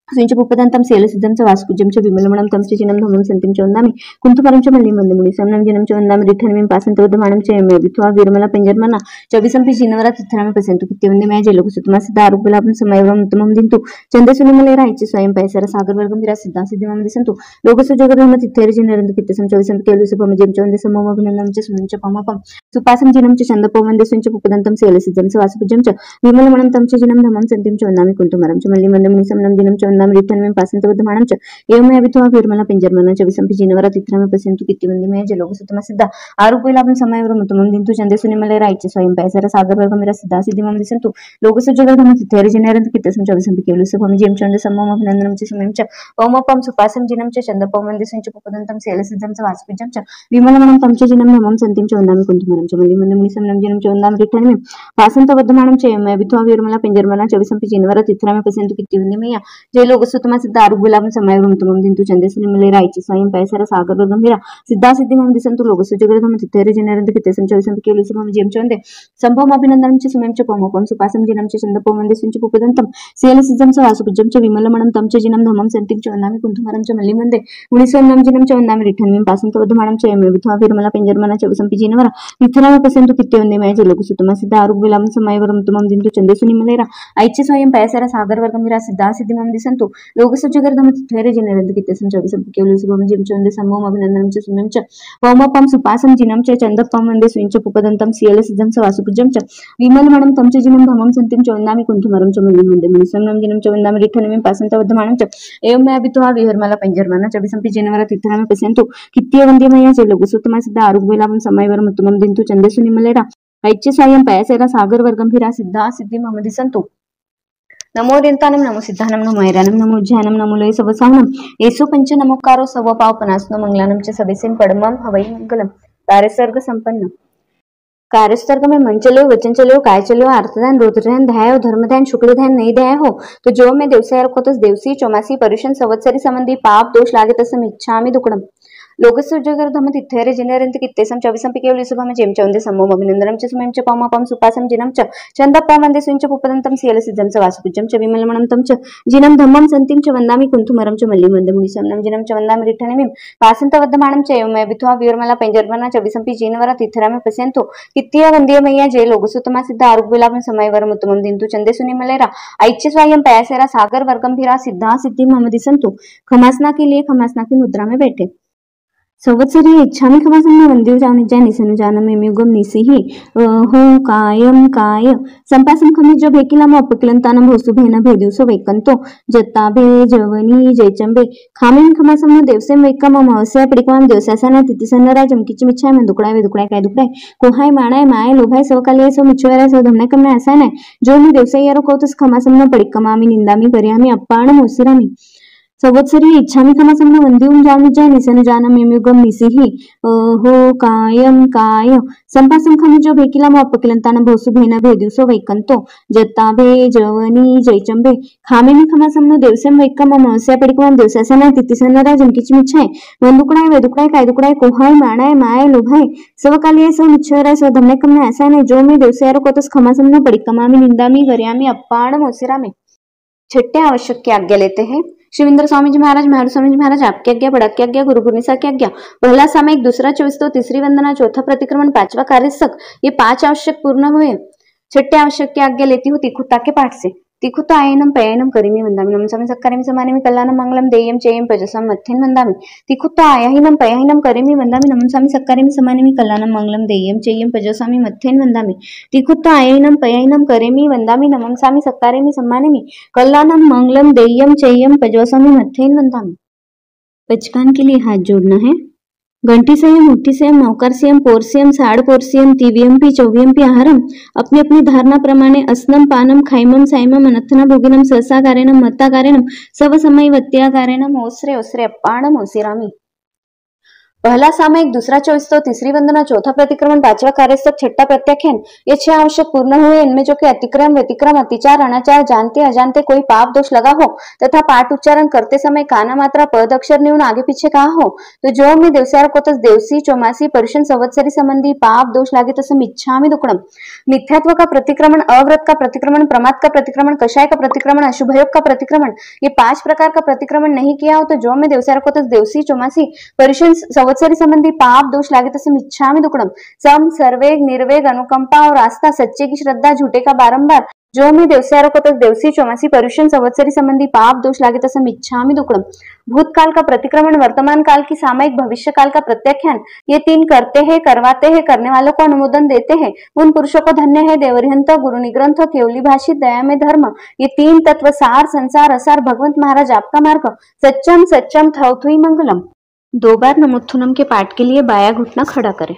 सुंच पुपदंतम सेल सिद्धम च वासुकुजम च विमलमणम तम च चिनम धमम संतिम च वंदामि कुंतुपरम च मल्ली मंद मुनि समनम जिनम च वंदामि रिठनमिं पासंत वदमाणम च मे वित्वा विरमला पंजरमना चविसंपि जिनवरा तिथराम प्रसंतु कित्यवंदे मैं जेलोक सुतमा सिद्धा आरुगलापम समयवरम उत्तमम दिंतु चंदसुनिमले रायचे स्वयं पैसर सागर वर्गंभीरा सिद्धा सिद्धिमम दिसंतु लोकस्य जगर्धम तिथेर जिनरंद कित्त संचविसं केलु सुभम जेम च वंदे समम अभिनंदनम च सुमम च पमपम सुपासम जिनम च चंदपम वंदे सुंच पुपदंतम सेल सिद्धम च वासुकुजम च विमलमणम तम च जिनम धमम संतिम च वंदामि कुंतुमरम च मल्ली मंद मुनि समनम जिनम च वंदामि रिठनमिं पासंत वदमाणम च एवं अभित्वा विरमला पंजरमना च विसंपि जिनवरा तिथराम प्रसंतु कित्यवंदे मैं जेलोक सुतमा सिद्धा आरुगलापम समयवरम उत्तमम दिंतु चंदसुनिमले रायचे स्वयं पैसर सागर वर्गंभीरा सिद्धा सिद्धिमम दिसंतु लोकस्य जगर्धम तिथेर जिनरंद कित्त संचविसंपि केलु सुभम जेम चंद समम अभिनंदनम च सुमम च पमपम सुपासम जिनम च चंदपम वंदे सुंच पुपदंतम सेल सिद्धम च वासुकुजम च विमलमणम तम च जिनम धमम संतिम च वंदामि कुंतुमरम च मल्ली मंद मुनि समनम जिनम च वंदामि रिठनमिं पासंत वदमाणम च एवं अभित्वा विरमला पंजरमना च विसंपि जिनवरा तिथराम प्रसंतु कित्यवंदे मैं जेलोक सुतमा सिद्धा आरुगलापम समयवरम उत्तमम दिंतु चंदसुनिमले रायचे स्वयं पैसर सागर वर्गंभीरा सिद्धा सिद्धिमम दिसंतु लोकस्य जगर्धम तिथेर जिनरंद कित्त संचविसंपि केलु सुभम जेम च वंदे संभवम अभिनंदनम च सुमम च पमपम सुपासम जिनम च चंदपम वंदे सुंच पुपदंतम सेल सिद्धम च वासुकुजम च विमलमणम तम च जिनम धमम संतिम च वंदामि कुंतुमरम च मल्ली मंदे मुनि समनम जिनम च वंदामि रिठनमिं पासंत वदमाणम च एमे वित्वा विरमला पंजरमना च विसंपि जिनवरा तिथराम प्रसंतु कित्यवंदे मैं जेलोक सुतमा सिद्धा आरुगलापम समयवरम उत्तमम दिंतु चंदसुनिमले रायचे स्वयं पैसर सागर वर्गंभीरा सिद्धा सिद्धिमम दिसंतु लोकस्य जगर्धम तिथेर जिनरंद कित्त संचविसंपि केलु सुभम जेम च वंदे समम अभिनंदनम च सुमम च पमपम सुपासम जिनम च चंदपम वंदे सुंच पुपदंतम सेल सिद्धम च वासुकुजम च विमलमणम तम च जिनम धमम संतिम च वंदामि कुंतुमरम च मल्ली मंदे मुनि समनम जिनम च वंदामि रिठनमिं पासंत वदमाणम च एवं मैं अभित्वा विरमला पंजरमना च विसंपि जिनवरा तिथराम प्रसंतु कित्यवंदे मैं जेलोक सुतमा सिद्धा आरुगलापम समयवरम उत्तमम दिंतु चंदसुनिमले रायचे स्वयं पयसेर सागर वर्गंभीरा सिद्धा सिद्धिमम दिसंतु नमो दिंतानम नमो सिद्धानम नमो ऐरानम नमो ज्ञानम नमो लय सबसावनम येसु पंच नमोकारो सव पावपनासनो मंगलानम च सबेसिन पडमम हवै मंगलम कार्यसर्ग संपन्न कार्यसर्ग में मन चले वचन चले काय चले अर्थध्यान रुद्रध्यान ध्याय धर्मध्यान शुक्ल ध्यान नहीं ध्याय हो तो जो मैं देवसाय रखोतस देवसी चौमासी परुषण संवत्सरी संबंधी पाप दोष लागे तसं इच्छामि दुकडम लोकस्य जगर्धम तिथेर जिनरंद कित्ते संचविसंपि केलु सुभम जेम च वंदे समम अभिनंदनम च सुमम च पमपम सुपासम जिनम च चंदपम वंदे सुंच पुपदंतम सेल सिद्धम च वासुकुजम च विमलमणम तम च जिनम धम्मम संतिम च वंदामि कुंतुमरम च मल्ली मंद मुनि समनम जिनम च वंदामि रिठनमिं पासंत वदमाणम च एवं वित्वा विरमला पंजरमना च विसंपि जिनवरा तिथराम प्रसंतो कित्तिय वंदे मैया जय लोकसुतमा सिद्ध आरुगलापम समयवरम उत्तमम दिंतु चंदसुनिमलेरा ऐच्य स्वयं पयसेरा सागर वर्गंभीरा सिद्धा सिद्धिमम दिसंतु खमासना के लिए खमासना की मुद्रा में बैठे संवत्सरी इच्छामि खमासन्न वंदे जानिज्जा निसनु जानम युगम निसिहि हो कायम काय संपासम खमिज जो भेकिलाम अपकिलंतानम भोसु भेना भेदिवसो वैकंतो जत्ता भे जवनी जयचंबे खामिन खमासम देवसेम वैकम महस्य पिडिकवाम देवसासना तितिसनरा जमकीची मिच्छाय मंदुकडाय वेदुकडाय काय दुकडाय कोहाय माणाय माय लोभाय सवकालिय सव मिच्छवरा सव धमनाय कमनाय असा नाही जो मी देवसायरो कोतस खमासम पिडिकमामी निंदामी करियामी अप्पाण मोसिरामी संवत्सरी इच्छामि खमासम वंदिउम जानिज्जा निसनु जानम युगम निसिहि हो कायम काय संपासम खमिजो भेकिलाम अपकिलंतानम भोसु भेना भेदिवसो वैकंतो जत्ता भे जवनी जयचंबे खामिनी खमासम देवसेम वैकम महस्य पिडिकवाम देवसासना तितिसनरा जमकीची मिच्छाय मंदुकडाय वेदुकडाय काय दुकडाय कोहाय माणाय माय लोभाय सवकालिय सव मिच्छवराय सव धमनाय कमनाय असा नाही जो मी देवसायरो कोतस खमासम पिडिकमामी निंदामी गरियामी अप्पाण मोसिरामी छठे आवश्यक की आज्ञा लेते हैं शिवेंद्र स्वामी जी महाराज मेहर स्वामी जी महाराज आपकी आज्ञा बड़ा की आज्ञा गुरु गुरनिसा की आज्ञा पहला सामयिक दूसरा चौस्तव तीसरी वंदना चौथा प्रतिक्रमण पांचवा कार्यसक ये 5 आवश्यक पूर्ण हुए। छठे आवश्यक की आज्ञा लेती हूँ तिखुता के पाठ से तिखुता आयनम पयनम करीमी वंदामि नमः स्वामी सक्कारिमी समानिमी कल्याणम मंगलम देयम चेयम पजसम मथ्यन वंदामि तिखुता आयहिनम पयहिनम करीमी वंदामि नमः स्वामी सक्कारिमी समानिमी कल्याणम मंगलम देयम चेयम पजसामि मथ्यन वंदामि तिखुता आयहिनम पयहिनम करीमी वंदामि नमः स्वामी सक्कारिमी समानिमी कल्याणम मंगलम देयम चेयम पजसामि मथ्यन वंदामि। पचकान के लिए हाथ जोड़ना है। घंटी संयम, मुट्ठी संयम, नौकार संयम, पोर संयम, साड़ पोर संयम, तिव्यंपी चौव्यंपी आहारम अपनी अपनी धारणा प्रमाणे अस्नम पानम खाइमम साइमम अनर्थना भोगिनम सहसाकारेणम मत्ताकारेणम सब समय वत्याकारेणम ओसरे ओसरे अप्पाणम ओसिरामी। पहला सामयिक, दूसरा चौस्तव, तीसरी वंदना, चौथा प्रतिक्रमण, पांचवा कार्यस्थक, छठा प्रत्याख्यान, ये 6 आवश्यक पूर्ण हुए। इनमें जो कि अतिक्रम, व्यतिक्रम, अतिचार, अनाचार, जानते अजानते कोई पाप दोष लगा हो तथा पाठ उच्चारण करते समय काना मात्रा पद अक्षर न्यून आगे पीछे कहा हो तो जो मी देवसार को देवसी चौमासी पर्युषण संवत्सरी संबंधी पाप दोष लागे तसं मिच्छामि दुक्कडम। मिथ्यात्व का प्रतिक्रमण, अव्रत का प्रतिक्रमण, प्रमाद का प्रतिक्रमण, कषाय का प्रतिक्रमण, अशुभयोग का प्रतिक्रमण, ये 5 प्रकार का प्रतिक्रमण नहीं किया हो तो जो मैं देवसार को देवसी चौमासी पर्युषण संवत्सरी संबंधी पाप दोष लागे तसे मिच्छामि दुक्कडम। सम, सर्वेग, निर्वेग, अनुकंपा और आस्था, सच्चे की श्रद्धा, झूठे का बारंबार, जो मैं देवसार को देवसी चौमासी पर्युषण संवत्सरी संबंधी पाप दोष लागे तसे मिच्छामि दुक्कडम। भूतकाल का प्रतिक्रमण, वर्तमान काल की सामयिक, भविष्य काल का प्रत्याख्यान, ये 3 करते हैं, करवाते हैं, करने वालों को अनुमोदन देते हैं, उन पुरुषों को धन्य है। देवरिहंत, गुरु निग्रंथ, केवली भाषित, दया में धर्म, ये 3 तत्व सार, संसार, असार, भगवंत महाराज आपका मार्ग, सच्चम सच्चम थौथुई मंगलम। 2 बार नमोत्थुनम के पाठ के लिए बाया घुटना खड़ा करें।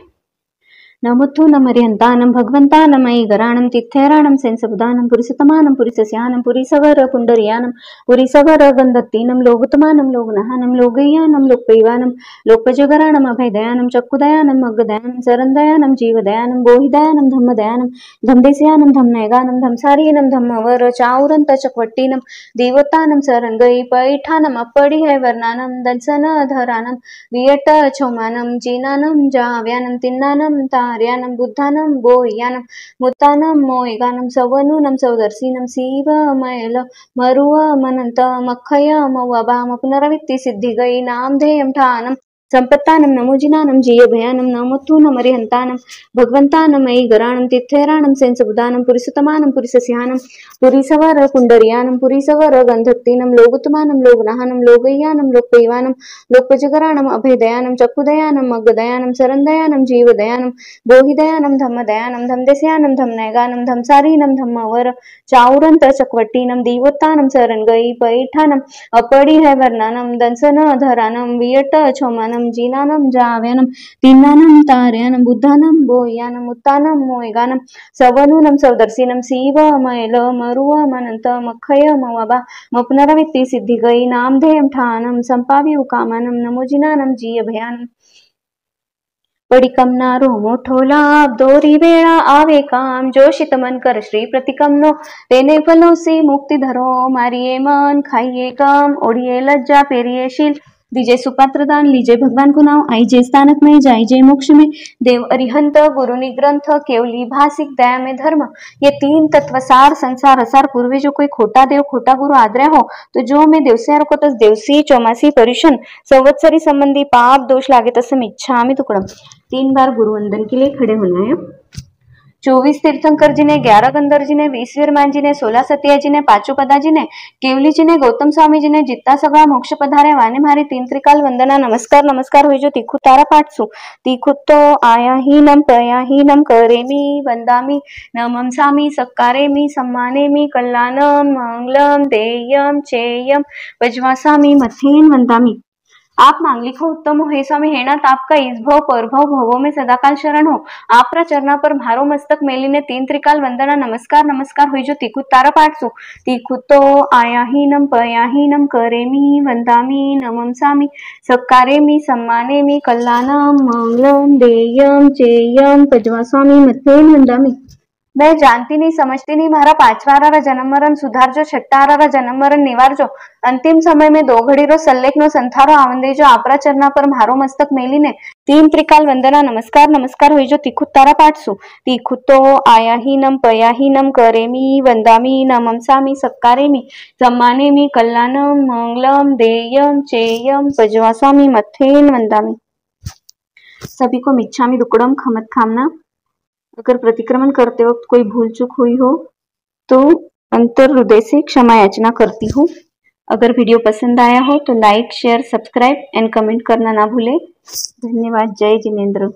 नमोत्थु नमरिहंतानम भगवंतानम ऐगराणम तिथैराणम सेंसबुदानम पुरिसतमानम पुरिसस्यानम पुरिसवर पुंडरियानम पुरिसवर गंधत्तीनम लोगुतमानम लोगनहानम लोगयानम लोकपैवानम लोकपजगराणम अभयदयानम चक्षुदयानम अग्गदयानम सरंदयानम जीवदयानम बोहिदयानम धम्मदयानम धमदेशयानम धमनयगानम धमसारीनम धम्मवर चाउरंत चक्वट्टीनम देवतानम सरंगई पैठानम अपड़ी है वर्णानम दंसन धरानम वियट छौमानम जीनानम जाव्यानम तिन्नानम आर्यानम बुद्धानम बोह्यानम मुत्तानम मोयगानम सवनूनम सौदर्शीनम शिवमयल मरुव मनंत मखय मवबाम पुनरवित्ति सिद्धिगई नामधेयम ठानम संपत्तानम नमोजिनानम जीयभयानम नमोत्थु नमरिहंतानम भगवंतानम ऐगराणम तिथैराणम सेंसबुदानम पुरिसतमानम पुरिसस्यानम पुरिसवर पुंडरियानम पुरिसवर गंधत्तीनम लोगुतमानम लोगनहानम लोगयानम लोकपैवानम लोकपजगराणम अभयदयानम चक्षुदयानम अग्गदयानम सरंदयानम जीवदयानम बोहिदयानम धम्मदयानम धमदेशयानम धमनयगानम धमसारीनम धम्मवर चाउरंत चक्वट्टीनम दीवोत्तानम सरंगई पैठानम अपड़ी है वर्णानम दंसन धरानम वियट छौमानम जीनानम जाव्यानम तिन्नानम तार्यानम बुद्धानम बोह्यानम मुत्तानम मोयगानम सवनूनम सौदर्शीनम शिवमयल मरुव मनंत मखय मवबा पुनरवित्ति सिद्धिगई नामधेयम ठानम संपाव्यु कामानम नमोजिनानम जीयभयानम पडिकम नारो मोठो लाभ दोरी वेळा आवे काम जोशित मन कर श्री प्रतिकम नो तेने फलो सी मुक्ति धरो मारिये मन खाइये काम ओढ़िये लज्जा पेरिये शील दीजे सुपात्र दान लीजे भगवान को नाम आईजे स्थानक में जाइजे मोक्ष में देव अरिहंत गुरु निग्रंथ केवली भासिक दया में धर्म, ये 3 तत्व सार संसार असार पूर्वे जो कोई खोटा देव खोटा गुरु आद्रया हो तो जो मैं देवसे को तस देवसी चौमासी पर्युषण संवत्सरी संबंधी पाप दोष लागे तसं इच्छामि दुक्कडम। 3 बार गुरु वंदन के लिए खड़े होना है। 24 तीर्थंकर जी ने, 11 गंधर्व जी ने, 20 वीरमान जी ने, 16 सतिया जी ने, 5 पदा जी ने, केवली जी ने, गौतम स्वामी जी ने, जित्ता सगळा मोक्ष पधारे वाने मारी 3 त्रिकाल वंदना नमस्कार नमस्कार हुई जो तिखु तारा पाठसु तिखु तो आया हीनम पया हीनम करेमी वंदामी नमम सामी सक्कारेमी सम्मानेमी कल्याणम मंगलम देयम चेयम वज्वासामी मथेन वंदामी। आप मांगलिक हो, उत्तम हो, हे स्वामी हेनाथ आपका इस भव परभव भवों में सदाकाल शरण हो। आपरा चरणा पर मारो मस्तक मेलीने 3 त्रिकाल वंदना नमस्कार नमस्कार हुई जो तिखु तारा पाठसु तिखु तो आया हीनम पया हीनम करेमी वंदामी नमम सामी सक्कारेमी सम्मानेमी कल्याणम मंगलम देयम चेयम पज्वासामी मथेन वंदामी। मैं जानती नहीं समझती नहीं मारा 5वां आरा जन्म मरण सुधार जो 6ठा आरा जन्म मरण निवार जो अंतिम समय में 2 घड़ी रो सल्लेख नो संथारो आवंदे जो आपरा चरणा पर मारो मस्तक मेली ने 3 त्रिकाल वंदना नमस्कार नमस्कार हुई जो तिखु तारा पाठसु तिखु तो आया हीनम पया हीनम करेमी वंदामी नमम सामी सक्कारेमी सम्मानेमी कल्याणम मंगलम देयम चेयम पज्वासामी मथेन वंदामी। सभी को मिच्छामि दुक्कडम खमत खामना। अगर प्रतिक्रमण करते वक्त कोई भूल चूक हुई हो तो अंतर हृदय से क्षमा याचना करती हूँ। अगर वीडियो पसंद आया हो तो like share subscribe end comment करना ना भूले। धन्यवाद। जय जिनेंद्र।